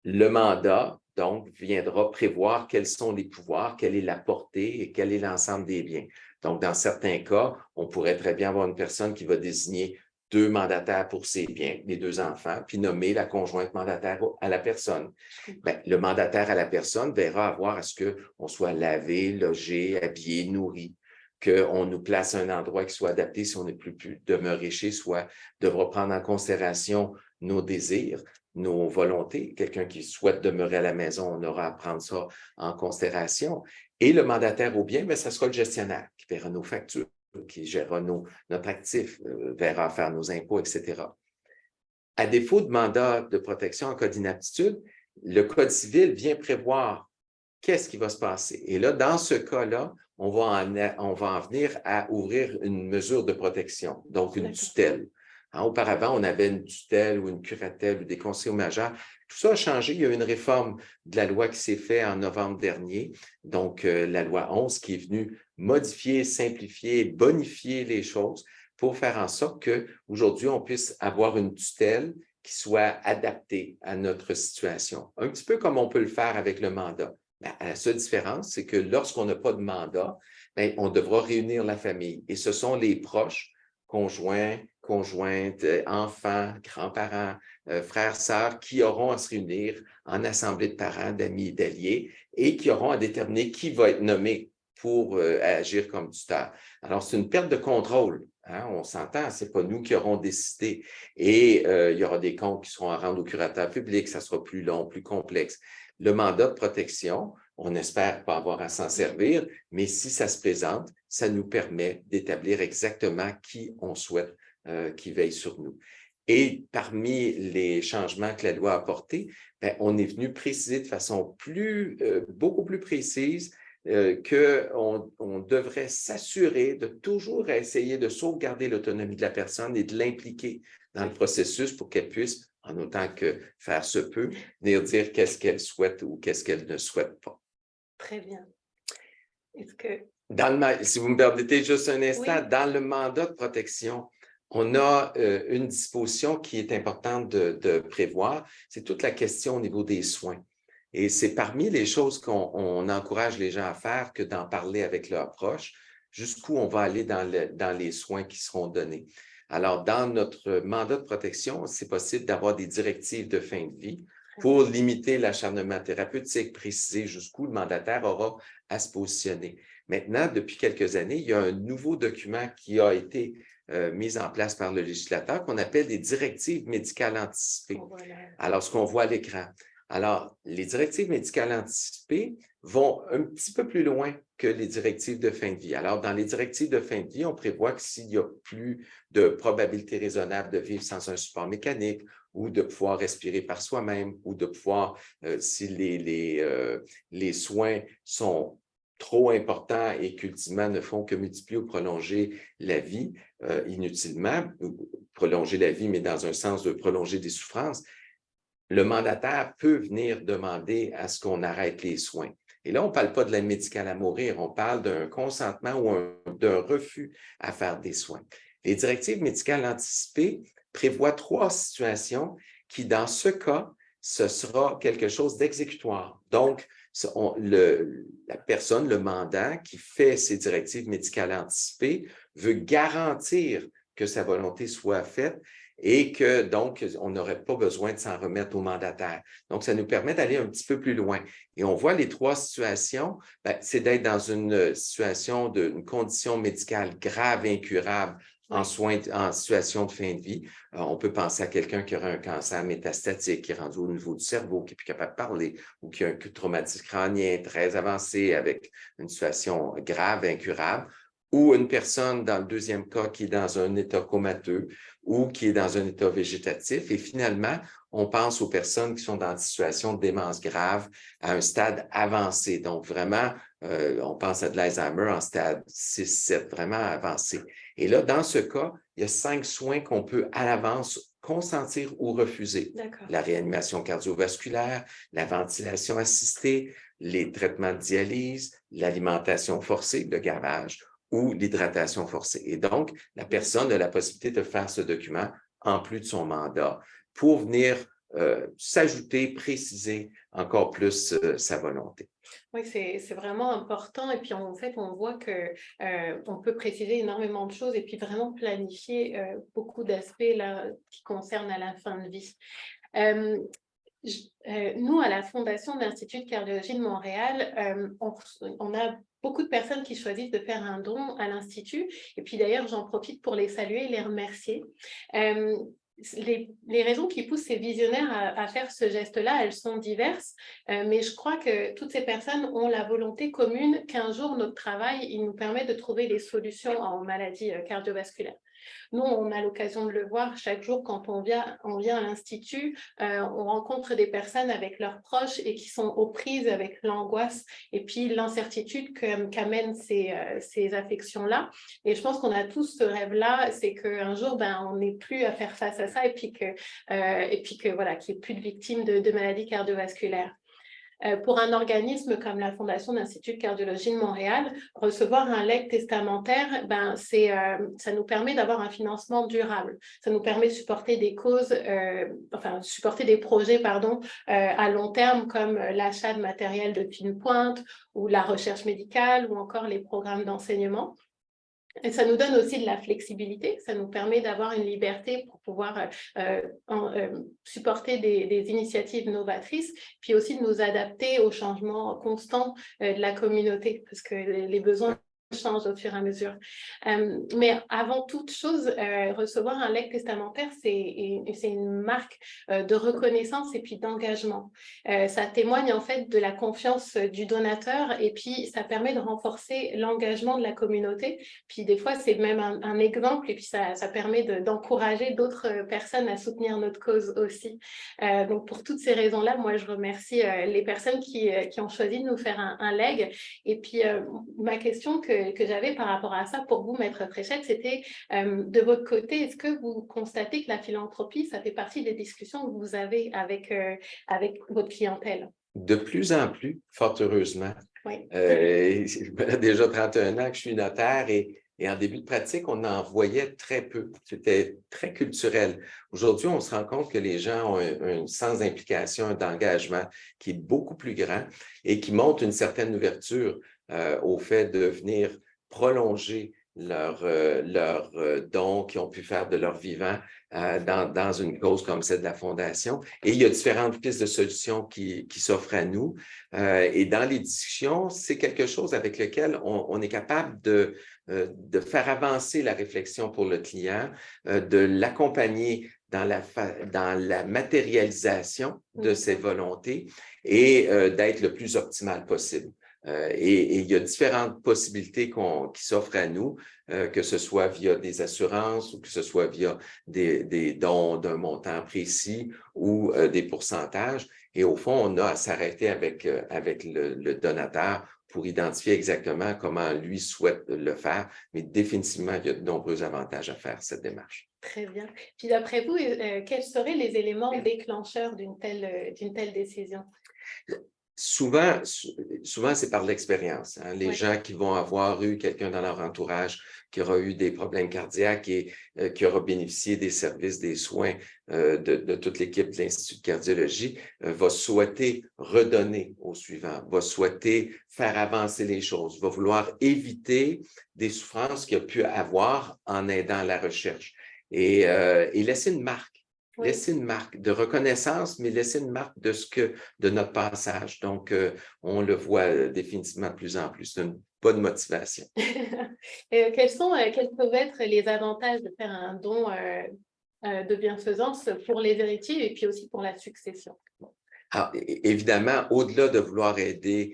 Le mandat, donc, viendra prévoir quels sont les pouvoirs, quelle est la portée et quel est l'ensemble des biens. Donc, dans certains cas, on pourrait très bien avoir une personne qui va désigner 2 mandataires pour ses biens, les 2 enfants, puis nommer la conjointe mandataire à la personne. Bien, le mandataire à la personne verra avoir à ce qu'on soit lavé, logé, habillé, nourri, qu'on nous place à un endroit qui soit adapté si on n'est plus pu demeurer chez soi, devra prendre en considération nos désirs, nos volontés. Quelqu'un qui souhaite demeurer à la maison, on aura à prendre ça en considération. Et le mandataire au bien, bien, ça sera le gestionnaire qui verra nos factures, qui gérera notre actif, verra faire nos impôts, etc. À défaut de mandat de protection en cas d'inaptitude, le Code civil vient prévoir qu'est-ce qui va se passer. Et là, dans ce cas-là, on va en venir à ouvrir une mesure de protection, donc une tutelle. Auparavant, on avait une tutelle ou une curatelle ou des conseillers majeurs. Tout ça a changé. Il y a eu une réforme de la loi qui s'est faite en novembre dernier, donc la loi 11 qui est venue modifier, simplifier, bonifier les choses pour faire en sorte qu'aujourd'hui, on puisse avoir une tutelle qui soit adaptée à notre situation. Un petit peu comme on peut le faire avec le mandat. La seule différence, c'est que lorsqu'on n'a pas de mandat, bien, on devra réunir la famille. Et ce sont les proches, conjoints, conjointes, enfants, grands-parents, frères, sœurs, qui auront à se réunir en assemblée de parents, d'amis et d'alliés et qui auront à déterminer qui va être nommé pour agir comme tuteur. Alors, c'est une perte de contrôle. On s'entend, ce n'est pas nous qui aurons décidé. Et il y aura des comptes qui seront à rendre au curateur public, ça sera plus long, plus complexe. Le mandat de protection, on espère pas avoir à s'en servir, mais si ça se présente, ça nous permet d'établir exactement qui on souhaite qui veille sur nous. Et parmi les changements que la loi a apportés, bien, on est venu préciser de façon beaucoup plus précise qu'on devrait s'assurer de toujours essayer de sauvegarder l'autonomie de la personne et de l'impliquer dans le processus pour qu'elle puisse, en autant que faire se peut, venir dire qu'est-ce qu'elle souhaite ou qu'est-ce qu'elle ne souhaite pas. Très bien. Est-ce que... Si vous me permettez juste un instant, Oui. dans le mandat de protection, on a une disposition qui est importante de prévoir, c'est toute la question au niveau des soins. Et c'est parmi les choses qu'on encourage les gens à faire que d'en parler avec leurs proches, jusqu'où on va aller dans les soins qui seront donnés. Alors, dans notre mandat de protection, c'est possible d'avoir des directives de fin de vie pour limiter l'acharnement thérapeutique, préciser jusqu'où le mandataire aura à se positionner. Maintenant, depuis quelques années, il y a un nouveau document qui a été mis en place par le législateur qu'on appelle des directives médicales anticipées. Voilà. Alors, ce qu'on voit à l'écran. Alors, les directives médicales anticipées vont un petit peu plus loin que les directives de fin de vie. Alors, dans les directives de fin de vie, on prévoit que s'il n'y a plus de probabilité raisonnable de vivre sans un support mécanique ou de pouvoir respirer par soi-même ou de pouvoir, si les soins sont trop importants et qu'ultimement ne font que multiplier ou prolonger la vie inutilement, ou prolonger la vie, mais dans un sens de prolonger des souffrances, le mandataire peut venir demander à ce qu'on arrête les soins. Et là, on ne parle pas de l'aide médicale à mourir, on parle d'un consentement ou d'un refus à faire des soins. Les directives médicales anticipées prévoient 3 situations qui, dans ce cas, ce sera quelque chose d'exécutoire. Donc, la personne, le mandant qui fait ces directives médicales anticipées veut garantir que sa volonté soit faite et que, donc, on n'aurait pas besoin de s'en remettre au mandataire. Donc, ça nous permet d'aller un petit peu plus loin. Et on voit les 3 situations, c'est d'être dans une situation d'une condition médicale grave et incurable en situation de fin de vie. On peut penser à quelqu'un qui aurait un cancer métastatique, qui est rendu au niveau du cerveau, qui n'est plus capable de parler, ou qui a un traumatisme crânien très avancé avec une situation grave, incurable, ou une personne, dans le deuxième cas, qui est dans un état comateux ou qui est dans un état végétatif. Et finalement, on pense aux personnes qui sont dans une situation de démence grave à un stade avancé. Donc, vraiment, on pense à de l'Alzheimer en stade 6-7, vraiment avancé. Et là, dans ce cas, il y a 5 soins qu'on peut à l'avance consentir ou refuser. La réanimation cardiovasculaire, la ventilation assistée, les traitements de dialyse, l'alimentation forcée, le gavage ou l'hydratation forcée. Et donc, la personne a la possibilité de faire ce document en plus de son mandat pour venir s'ajouter, préciser encore plus sa volonté. Oui, c'est vraiment important. Et puis, en fait, on voit que on peut préciser énormément de choses et puis vraiment planifier beaucoup d'aspects là, qui concernent à la fin de vie. Nous, à la Fondation de l'Institut de cardiologie de Montréal, on a beaucoup de personnes qui choisissent de faire un don à l'Institut. Et puis d'ailleurs, j'en profite pour les saluer et les remercier. Les raisons qui poussent ces visionnaires à faire ce geste-là, elles sont diverses, mais je crois que toutes ces personnes ont la volonté commune qu'un jour, notre travail, il nous permet de trouver des solutions en maladies cardiovasculaires. Nous, on a l'occasion de le voir chaque jour quand on vient à l'Institut, on rencontre des personnes avec leurs proches et qui sont aux prises avec l'angoisse et puis l'incertitude qu'amènent ces affections-là. Et je pense qu'on a tous ce rêve-là, c'est qu'un jour, on n'ait plus à faire face à ça et puis que voilà, qu'il n'y ait plus de victimes de maladies cardiovasculaires. Pour un organisme comme la Fondation de l'Institut de cardiologie de Montréal, recevoir un legs testamentaire, ça nous permet d'avoir un financement durable. Ça nous permet de supporter des causes, supporter des projets, à long terme comme l'achat de matériel de fine pointe ou la recherche médicale ou encore les programmes d'enseignement. Et ça nous donne aussi de la flexibilité, ça nous permet d'avoir une liberté pour pouvoir supporter des initiatives novatrices, puis aussi de nous adapter aux changements constants de la communauté, parce que les besoins changent au fur et à mesure. Mais avant toute chose, recevoir un legs testamentaire, c'est une marque de reconnaissance et puis d'engagement. Ça témoigne en fait de la confiance du donateur et puis ça permet de renforcer l'engagement de la communauté. Puis des fois, c'est même un exemple et puis ça permet d'encourager d'autres personnes à soutenir notre cause aussi. Donc pour toutes ces raisons-là, moi je remercie les personnes qui ont choisi de nous faire un leg. Et puis ma question que j'avais par rapport à ça pour vous, Maître Fréchette, c'était de votre côté, est-ce que vous constatez que la philanthropie, ça fait partie des discussions que vous avez avec votre clientèle? De plus en plus, fort heureusement. Oui. Déjà 31 ans que je suis notaire et en début de pratique, on en voyait très peu. C'était très culturel. Aujourd'hui, on se rend compte que les gens ont un sens d'implication, d'engagement qui est beaucoup plus grand et qui montre une certaine ouverture au fait de venir prolonger leurs dons qu'ils ont pu faire de leur vivant dans une cause comme celle de la Fondation. Et il y a différentes pistes de solutions qui s'offrent à nous. Et dans les discussions, c'est quelque chose avec lequel on est capable de faire avancer la réflexion pour le client, de l'accompagner dans la matérialisation de ses volontés et d'être le plus optimal possible. Et il y a différentes possibilités qui s'offrent à nous, que ce soit via des assurances ou que ce soit via des dons d'un montant précis ou des pourcentages. Et au fond, on a à s'arrêter avec le donateur pour identifier exactement comment lui souhaite le faire. Mais définitivement, il y a de nombreux avantages à faire cette démarche. Très bien. Puis d'après vous, quels seraient les éléments déclencheurs d'une telle décision? Souvent, c'est par l'expérience. Hein. Les gens qui vont avoir eu quelqu'un dans leur entourage qui aura eu des problèmes cardiaques et qui aura bénéficié des services, des soins de toute l'équipe de l'Institut de cardiologie, va souhaiter redonner au suivant, va souhaiter faire avancer les choses, va vouloir éviter des souffrances qu'il a pu avoir en aidant la recherche et laisser une marque. Oui. Laisser une marque de reconnaissance, mais laisser une marque de notre passage. Donc, on le voit définitivement de plus en plus. C'est une bonne motivation. Quels peuvent être les avantages de faire un don de bienfaisance pour les héritiers et puis aussi pour la succession? Alors, évidemment, au-delà de vouloir aider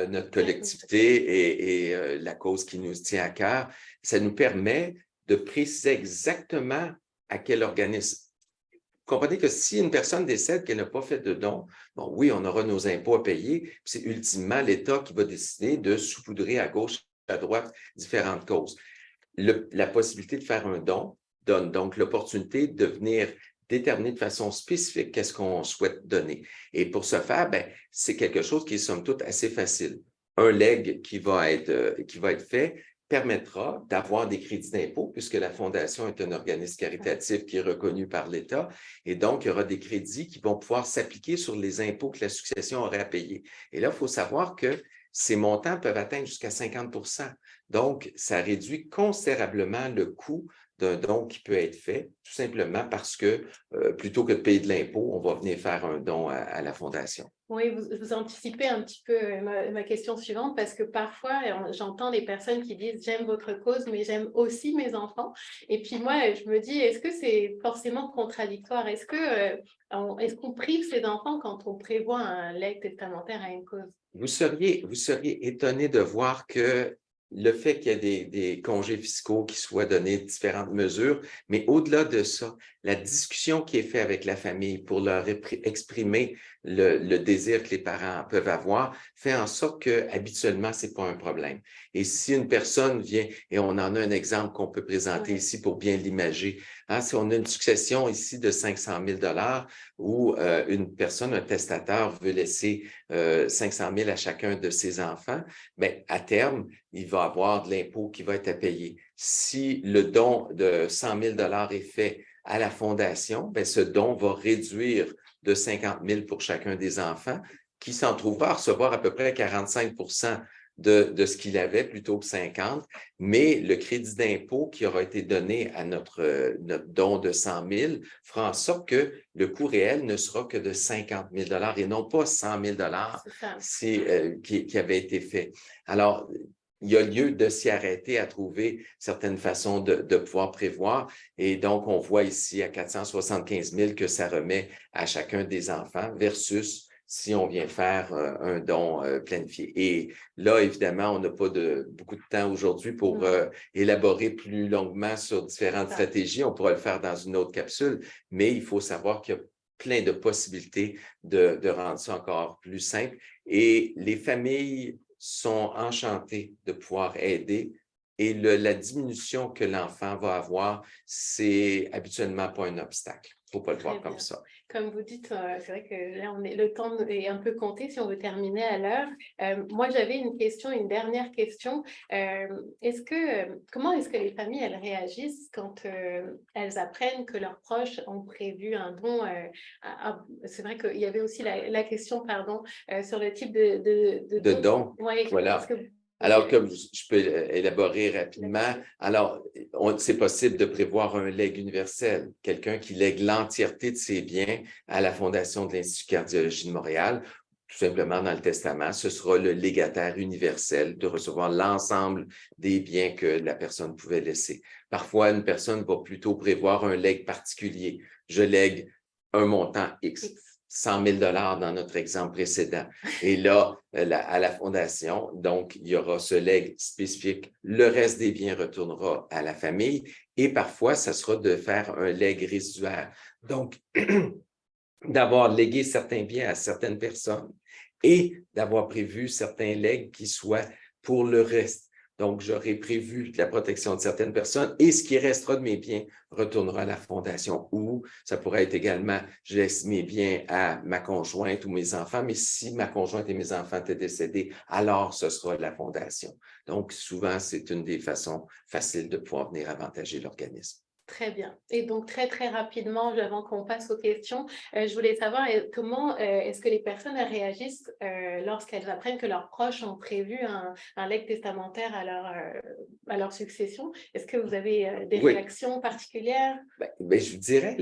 notre collectivité et la cause qui nous tient à cœur, ça nous permet de préciser exactement à quel organisme. Comprenez que si une personne décède qu'elle n'a pas fait de don, bon, oui, on aura nos impôts à payer, puis c'est ultimement l'État qui va décider de saupoudrer à gauche, à droite, différentes causes. La possibilité de faire un don donne donc l'opportunité de venir déterminer de façon spécifique qu'est-ce qu'on souhaite donner. Et pour ce faire, c'est quelque chose qui est somme toute assez facile. Un legs qui va être fait, permettra d'avoir des crédits d'impôt, puisque la Fondation est un organisme caritatif qui est reconnu par l'État. Et donc, il y aura des crédits qui vont pouvoir s'appliquer sur les impôts que la succession aura à payer. Et là, il faut savoir que ces montants peuvent atteindre jusqu'à 50 %. Donc, ça réduit considérablement le coût d'un don qui peut être fait, tout simplement parce que plutôt que de payer de l'impôt, on va venir faire un don à la Fondation. Oui, vous anticipez un petit peu ma question suivante parce que parfois, j'entends des personnes qui disent « j'aime votre cause, mais j'aime aussi mes enfants ». Et puis moi, je me dis, est-ce que c'est forcément contradictoire? Est-ce qu'on prive ses enfants quand on prévoit un legs testamentaire à une cause? Vous seriez étonné de voir que le fait qu'il y ait des congés fiscaux qui soient donnés, différentes mesures, mais au-delà de ça, la discussion qui est faite avec la famille pour leur exprimer le désir que les parents peuvent avoir fait en sorte que habituellement, ce n'est pas un problème. Et si une personne vient, et on en a un exemple qu'on peut présenter ici pour bien l'imager, hein, si on a une succession ici de 500 000 où une personne, un testateur veut laisser 500 000 à chacun de ses enfants, bien, à terme, il va avoir de l'impôt qui va être à payer. Si le don de 100 000 est fait à la Fondation, bien, ce don va réduire de 50 000 pour chacun des enfants, qui s'en trouvera à recevoir à peu près 45 % de ce qu'il avait plutôt que 50, mais le crédit d'impôt qui aura été donné à notre don de 100 000 fera en sorte que le coût réel ne sera que de 50 000 et non pas 100 000 qui avait été fait. Alors, il y a lieu de s'y arrêter à trouver certaines façons de pouvoir prévoir. Et donc, on voit ici à 475 000 que ça remet à chacun des enfants versus si on vient faire un don planifié. Et là, évidemment, on n'a pas beaucoup de temps aujourd'hui pour élaborer plus longuement sur différentes stratégies. On pourra le faire dans une autre capsule, mais il faut savoir qu'il y a plein de possibilités de rendre ça encore plus simple. Et les familles sont enchantées de pouvoir aider. Et la diminution que l'enfant va avoir, c'est habituellement pas un obstacle. Il ne faut pas le voir comme ça. Comme vous dites, c'est vrai que là, le temps est un peu compté si on veut terminer à l'heure. Moi, j'avais une dernière question. Comment est-ce que les familles, elles réagissent quand elles apprennent que leurs proches ont prévu un don c'est vrai qu'il y avait aussi la question, pardon, sur le type de don. Ouais, voilà. Alors, comme je peux élaborer rapidement, alors, c'est possible de prévoir un legs universel, quelqu'un qui lègue l'entièreté de ses biens à la Fondation de l'Institut de cardiologie de Montréal, tout simplement dans le testament, ce sera le légataire universel de recevoir l'ensemble des biens que la personne pouvait laisser. Parfois, une personne va plutôt prévoir un legs particulier. Je lègue un montant X. 100 000 dans notre exemple précédent. Et là, à la Fondation, donc, il y aura ce legs spécifique. Le reste des biens retournera à la famille et parfois, ça sera de faire un legs résiduaire. Donc, d'avoir légué certains biens à certaines personnes et d'avoir prévu certains legs qui soient pour le reste. Donc, j'aurais prévu la protection de certaines personnes et ce qui restera de mes biens retournera à la Fondation ou ça pourrait être également, je laisse mes biens à ma conjointe ou mes enfants, mais si ma conjointe et mes enfants étaient décédés, alors ce sera la Fondation. Donc, souvent, c'est une des façons faciles de pouvoir venir avantager l'organisme. Très bien. Et donc, très, très rapidement, avant qu'on passe aux questions, je voulais savoir comment est-ce que les personnes réagissent lorsqu'elles apprennent que leurs proches ont prévu un legs testamentaire à leur succession. Est-ce que vous avez des réactions particulières? Je vous dirais,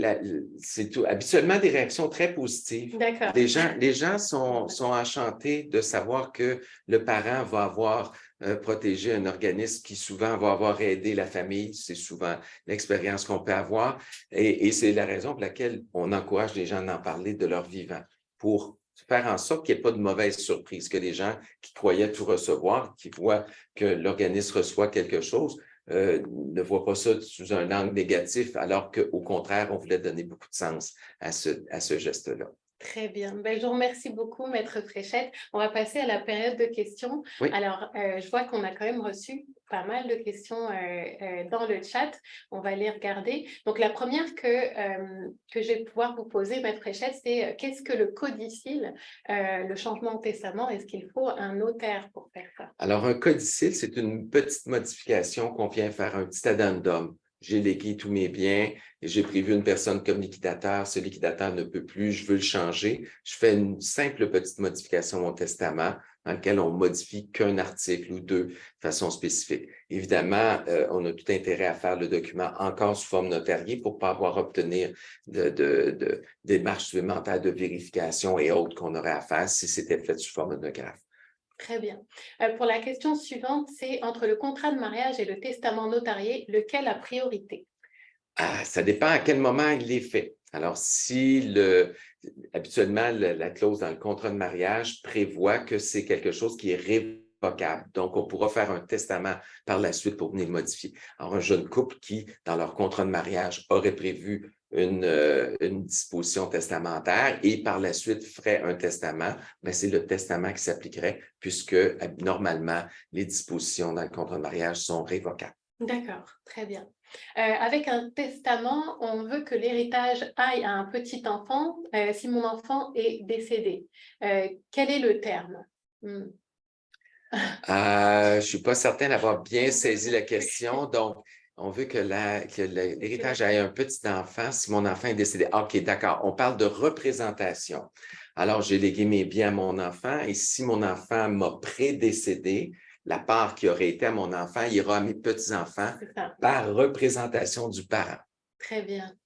c'est tout. Habituellement, des réactions très positives. D'accord. Les gens sont enchantés de savoir que le parent va avoir protégé un organisme qui souvent va avoir aidé la famille. C'est souvent l'expérience qu'on peut avoir. Et c'est la raison pour laquelle on encourage les gens à en parler de leur vivant pour faire en sorte qu'il n'y ait pas de mauvaise surprise, que les gens qui croyaient tout recevoir, qui voient que l'organisme reçoit quelque chose, ne voient pas ça sous un angle négatif, alors qu'au contraire, on voulait donner beaucoup de sens à ce geste-là. Très bien. Ben, je vous remercie beaucoup, Maître Fréchette. On va passer à la période de questions. Oui. Alors, je vois qu'on a quand même reçu pas mal de questions dans le chat. On va les regarder. Donc, la première que je vais pouvoir vous poser, Maître Fréchette, c'est qu'est-ce que le codicile, le changement de testament? Est-ce qu'il faut un notaire pour faire ça? Alors, un codicile, c'est une petite modification qu'on vient faire, un petit addendum. J'ai légué tous mes biens et j'ai prévu une personne comme liquidateur. Ce liquidateur ne peut plus, je veux le changer. Je fais une simple petite modification à mon testament dans lequel on modifie qu'un article ou deux de façon spécifique. Évidemment, on a tout intérêt à faire le document encore sous forme notariée pour ne pas avoir à obtenir de démarches supplémentaires de vérification et autres qu'on aurait à faire si c'était fait sous forme de graphe. Très bien. Pour la question suivante, c'est entre le contrat de mariage et le testament notarié, lequel a priorité? Ah, ça dépend à quel moment il est fait. Alors, habituellement, la clause dans le contrat de mariage prévoit que c'est quelque chose qui est révocable. Donc, on pourra faire un testament par la suite pour venir le modifier. Alors, un jeune couple qui, dans leur contrat de mariage, aurait prévu une disposition testamentaire et par la suite ferait un testament, mais c'est le testament qui s'appliquerait puisque normalement, les dispositions dans le contrat de mariage sont révocables. D'accord, très bien. Avec un testament, on veut que l'héritage aille à un petit enfant si mon enfant est décédé. Quel est le terme? Je ne suis pas certain d'avoir bien saisi la question. Donc, on veut que l'héritage aille à un petit enfant si mon enfant est décédé. OK, d'accord. On parle de représentation. Alors, j'ai légué mes biens à mon enfant et si mon enfant m'a prédécédé, la part qui aurait été à mon enfant ira à mes petits-enfants C'est ça, par représentation du parent. très bien.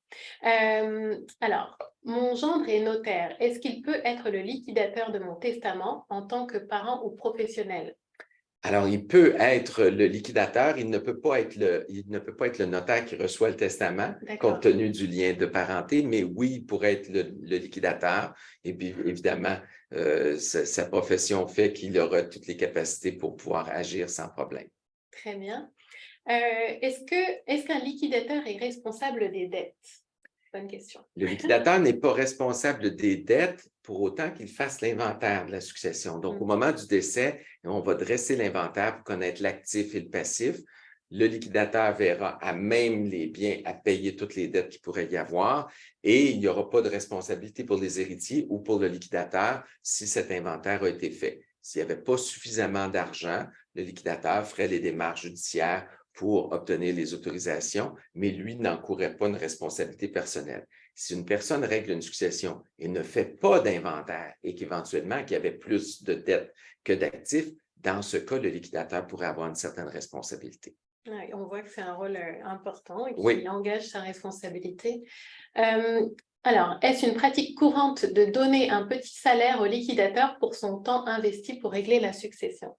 Alors, mon gendre est notaire. Est-ce qu'il peut être le liquidateur de mon testament en tant que parent ou professionnel? Alors, il peut être le liquidateur, il ne peut pas être le notaire qui reçoit le testament, D'accord. compte tenu du lien de parenté, mais oui, il pourrait être le liquidateur. Et puis, évidemment, sa profession fait qu'il aura toutes les capacités pour pouvoir agir sans problème. Très bien. Est-ce qu'un liquidateur est responsable des dettes? Bonne question. Le liquidateur n'est pas responsable des dettes pour autant qu'il fasse l'inventaire de la succession. Donc, au moment du décès, on va dresser l'inventaire pour connaître l'actif et le passif. Le liquidateur verra à même les biens à payer toutes les dettes qu'il pourrait y avoir et il n'y aura pas de responsabilité pour les héritiers ou pour le liquidateur si cet inventaire a été fait. S'il n'y avait pas suffisamment d'argent, le liquidateur ferait les démarches judiciaires pour obtenir les autorisations, mais lui n'encourait pas une responsabilité personnelle. Si une personne règle une succession et ne fait pas d'inventaire et qu'éventuellement qu'il y avait plus de dettes que d'actifs, dans ce cas, le liquidateur pourrait avoir une certaine responsabilité. Ouais, on voit que c'est un rôle important et qui Oui. engage sa responsabilité. Alors, est-ce une pratique courante de donner un petit salaire au liquidateur pour son temps investi pour régler la succession?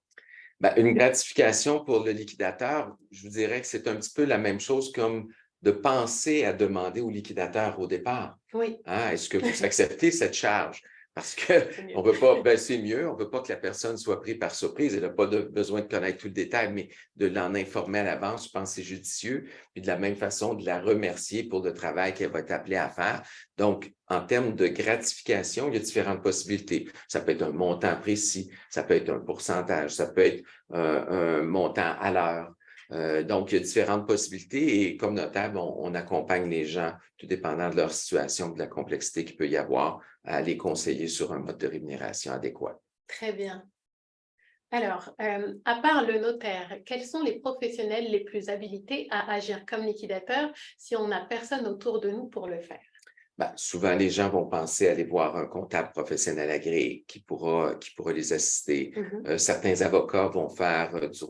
Ben, une gratification pour le liquidateur, je vous dirais que c'est un petit peu la même chose comme de penser à demander au liquidateur au départ. Oui. Hein, est-ce que vous acceptez cette charge? Parce qu'on ne veut pas, c'est mieux, on ne veut pas que la personne soit prise par surprise. Elle n'a pas besoin de connaître tout le détail, mais de l'en informer à l'avance, je pense que c'est judicieux. Puis de la même façon, de la remercier pour le travail qu'elle va être appelée à faire. Donc, en termes de gratification, il y a différentes possibilités. Ça peut être un montant précis, ça peut être un pourcentage, ça peut être un montant à l'heure. Donc, il y a différentes possibilités et comme notable, on accompagne les gens, tout dépendant de leur situation, de la complexité qu'il peut y avoir, à les conseiller sur un mode de rémunération adéquat. Très bien. Alors, à part le notaire, quels sont les professionnels les plus habilités à agir comme liquidateur si on n'a personne autour de nous pour le faire? Ben, souvent, les gens vont penser aller voir un comptable professionnel agréé qui pourra les assister. Certains avocats vont faire du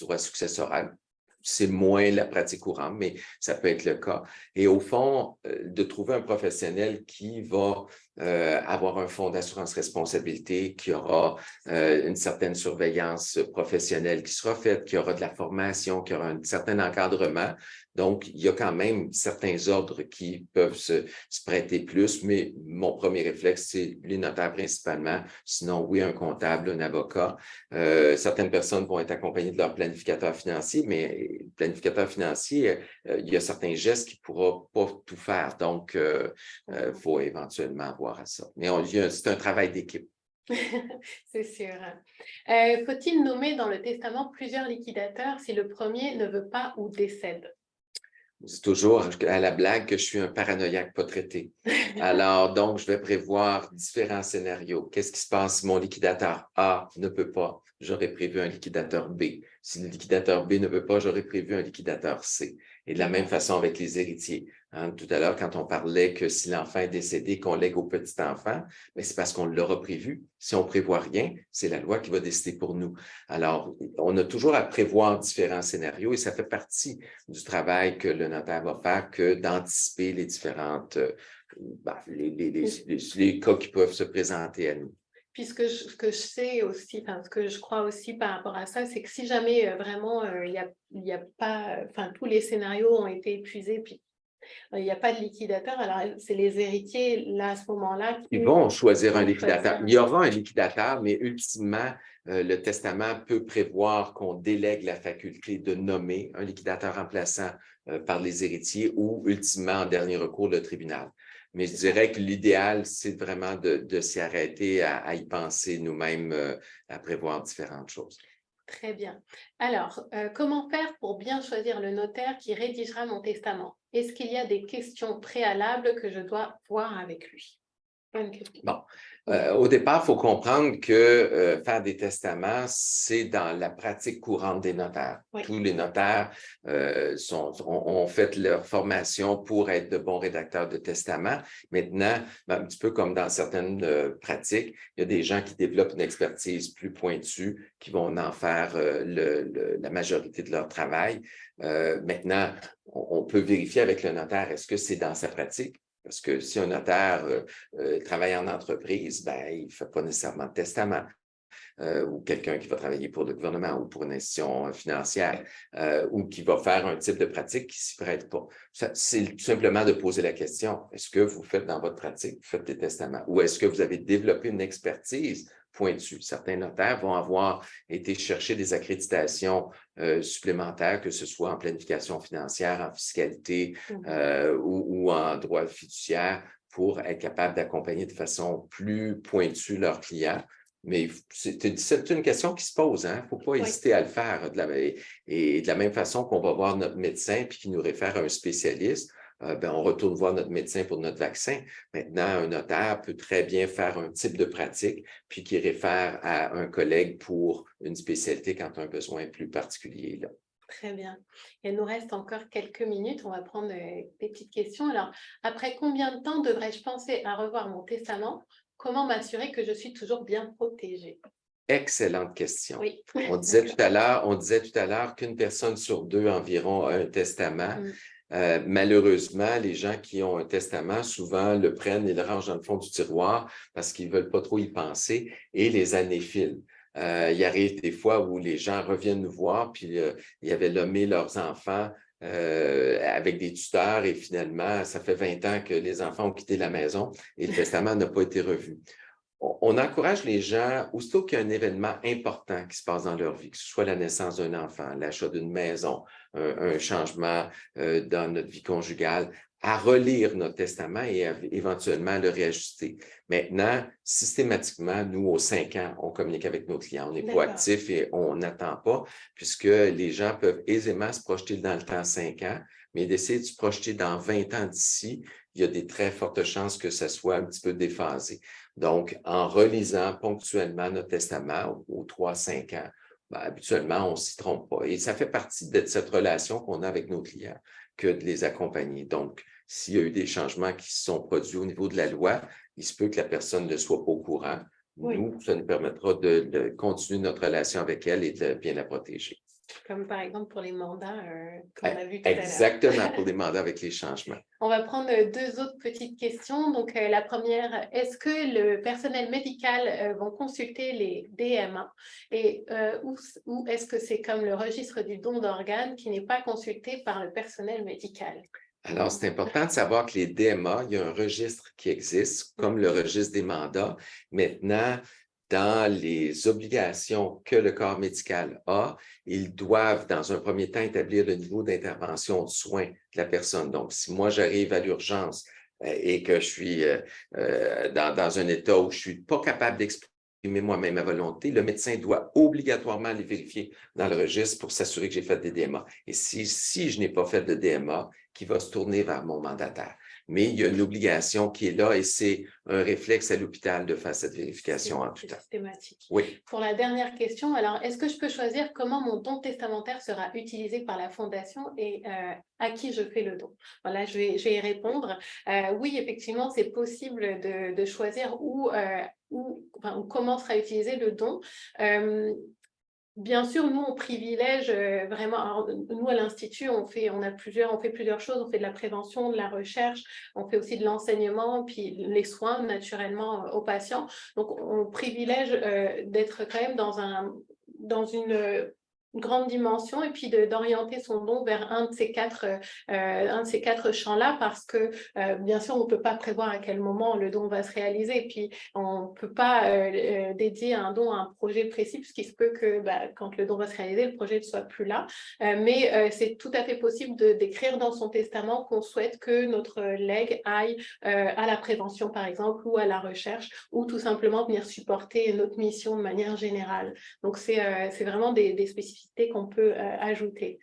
droit successoral. C'est moins la pratique courante, mais ça peut être le cas. Et au fond, de trouver un professionnel qui va avoir un fonds d'assurance responsabilité, qui aura une certaine surveillance professionnelle qui sera faite, qui aura de la formation, qui aura un certain encadrement, Donc, il y a quand même certains ordres qui peuvent se prêter plus, mais mon premier réflexe, c'est les notaires principalement. Sinon, oui, un comptable, un avocat. Certaines personnes vont être accompagnées de leur planificateur financier, mais le planificateur financier, il y a certains gestes qu'il ne pourra pas tout faire. Donc, il faut éventuellement avoir à ça. Mais c'est un travail d'équipe. C'est sûr. Faut-il nommer dans le testament plusieurs liquidateurs si le premier ne veut pas ou décède? Je dis toujours à la blague que je suis un paranoïaque pas traité. Alors, donc, je vais prévoir différents scénarios. Qu'est-ce qui se passe si mon liquidateur A ne peut pas? J'aurais prévu un liquidateur B. Si le liquidateur B ne peut pas, j'aurais prévu un liquidateur C. Et de la même façon avec les héritiers. Hein, tout à l'heure, quand on parlait que si l'enfant est décédé, qu'on lègue au petit-enfant, mais c'est parce qu'on l'aura prévu. Si on ne prévoit rien, c'est la loi qui va décider pour nous. Alors, on a toujours à prévoir différents scénarios et ça fait partie du travail que le notaire va faire que d'anticiper les différentes les cas qui peuvent se présenter à nous. Puis ce que je sais aussi, ce que je crois aussi par rapport à ça, c'est que si jamais vraiment il y a pas, tous les scénarios ont été épuisés, puis il n'y a pas de liquidateur, alors c'est les héritiers, là, à ce moment-là, Ils vont choisir un vont liquidateur. choisir. Il y aura un liquidateur, mais ultimement, le testament peut prévoir qu'on délègue la faculté de nommer un liquidateur remplaçant par les héritiers ou, ultimement, en dernier recours, le tribunal. Mais je dirais que l'idéal, c'est vraiment de s'y arrêter, à y penser nous-mêmes, à prévoir différentes choses. Très bien. Alors, comment faire pour bien choisir le notaire qui rédigera mon testament? Est-ce qu'il y a des questions préalables que je dois voir avec lui? Bonne question. Bon, au départ, il faut comprendre que faire des testaments, c'est dans la pratique courante des notaires. Oui. Tous les notaires ont fait leur formation pour être de bons rédacteurs de testaments. Maintenant, un petit peu comme dans certaines pratiques, il y a des gens qui développent une expertise plus pointue, qui vont en faire la majorité de leur travail. Maintenant, on peut vérifier avec le notaire, est-ce que c'est dans sa pratique? Parce que si un notaire travaille en entreprise, il ne fait pas nécessairement de testament. Ou quelqu'un qui va travailler pour le gouvernement ou pour une institution financière ou qui va faire un type de pratique qui ne s'y prête pas. C'est tout simplement de poser la question, est-ce que vous faites dans votre pratique, vous faites des testaments ou est-ce que vous avez développé une expertise pointue? Certains notaires vont avoir été chercher des accréditations supplémentaires, que ce soit en planification financière, en fiscalité ou en droit fiduciaire pour être capable d'accompagner de façon plus pointue leurs clients. Mais c'est une question qui se pose, hein? Il ne faut pas hésiter à le faire. Et de la même façon qu'on va voir notre médecin puis qu'il nous réfère à un spécialiste, on retourne voir notre médecin pour notre vaccin. Maintenant, un notaire peut très bien faire un type de pratique puis qui réfère à un collègue pour une spécialité quand un besoin plus particulier là. Très bien. Il nous reste encore quelques minutes. On va prendre des petites questions. Alors, après combien de temps devrais-je penser à revoir mon testament? Comment m'assurer que je suis toujours bien protégée? Excellente question. Oui. On disait tout à l'heure qu'une personne sur deux environ a un testament. Malheureusement, les gens qui ont un testament, souvent le prennent et le rangent dans le fond du tiroir parce qu'ils ne veulent pas trop y penser et les années filent. Il arrive des fois où les gens reviennent nous voir, puis ils avaient nommé leurs enfants avec des tuteurs et finalement, ça fait 20 ans que les enfants ont quitté la maison et le testament n'a pas été revu. On encourage les gens, aussitôt qu'il y a un événement important qui se passe dans leur vie, que ce soit la naissance d'un enfant, l'achat d'une maison, un changement dans notre vie conjugale, à relire notre testament et éventuellement le réajuster. Maintenant, systématiquement, nous, aux 5 ans, on communique avec nos clients. On est proactif et on n'attend pas, puisque les gens peuvent aisément se projeter dans le temps 5 ans, mais d'essayer de se projeter dans 20 ans d'ici, il y a des très fortes chances que ça soit un petit peu déphasé. Donc, en relisant ponctuellement notre testament aux 3-5 ans, habituellement, on ne s'y trompe pas. Et ça fait partie de cette relation qu'on a avec nos clients que de les accompagner. Donc, s'il y a eu des changements qui se sont produits au niveau de la loi, il se peut que la personne ne soit pas au courant. Oui. Nous, ça nous permettra de continuer notre relation avec elle et de bien la protéger. Comme par exemple pour les mandats qu'on a vu tout à l'heure. Exactement, pour des mandats avec les changements. On va prendre deux autres petites questions. Donc, la première, est-ce que le personnel médical vont consulter les DMA et ou est-ce que c'est comme le registre du don d'organes qui n'est pas consulté par le personnel médical? Alors, c'est important de savoir que les DMA, il y a un registre qui existe, comme le registre des mandats. Maintenant, dans les obligations que le corps médical a, ils doivent, dans un premier temps, établir le niveau d'intervention de soins de la personne. Donc, si moi, j'arrive à l'urgence et que je suis dans un état où je ne suis pas capable d'exprimer moi-même ma volonté, le médecin doit obligatoirement les vérifier dans le registre pour s'assurer que j'ai fait des DMA. Et si je n'ai pas fait de DMA, qui va se tourner vers mon mandataire. Mais il y a une obligation qui est là et c'est un réflexe à l'hôpital de faire cette vérification en tout temps. Systématique. Oui. Pour la dernière question, alors, est-ce que je peux choisir comment mon don testamentaire sera utilisé par la Fondation et à qui je fais le don? Voilà, je vais y répondre. Oui, effectivement, c'est possible de choisir où comment sera utilisé le don. Bien sûr, nous, on privilège vraiment, alors, nous, à l'Institut, on fait plusieurs choses, on fait de la prévention, de la recherche, on fait aussi de l'enseignement, puis les soins, naturellement, aux patients. Donc, on privilège d'être quand même dans une grande dimension et puis d'orienter son don vers un de ces quatre champs-là parce que, bien sûr, on ne peut pas prévoir à quel moment le don va se réaliser. Et puis, on ne peut pas dédier un don à un projet précis, puisqu'il se peut que quand le don va se réaliser, le projet ne soit plus là. Mais c'est tout à fait possible d'écrire dans son testament qu'on souhaite que notre legs aille à la prévention, par exemple, ou à la recherche, ou tout simplement venir supporter notre mission de manière générale. Donc, c'est vraiment des spécificités qu'on peut ajouter.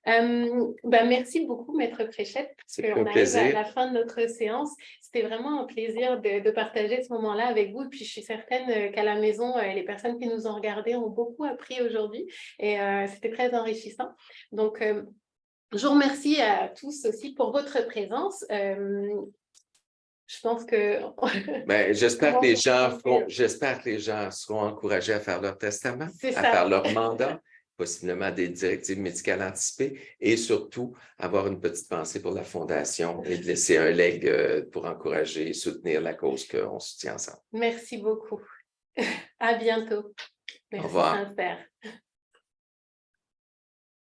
Merci beaucoup, Maître Fréchette, parce qu'on arrive à la fin de notre séance. C'était vraiment un plaisir de partager ce moment-là avec vous. Et puis, je suis certaine qu'à la maison, les personnes qui nous ont regardés ont beaucoup appris aujourd'hui et c'était très enrichissant. Donc, je vous remercie à tous aussi pour votre présence. Je pense que... j'espère que les gens seront encouragés à faire leur testament, à faire leur mandat, possiblement des directives médicales anticipées et surtout avoir une petite pensée pour la Fondation et de laisser un leg pour encourager et soutenir la cause qu'on soutient ensemble. Merci beaucoup. À bientôt. Merci, au revoir. sincère.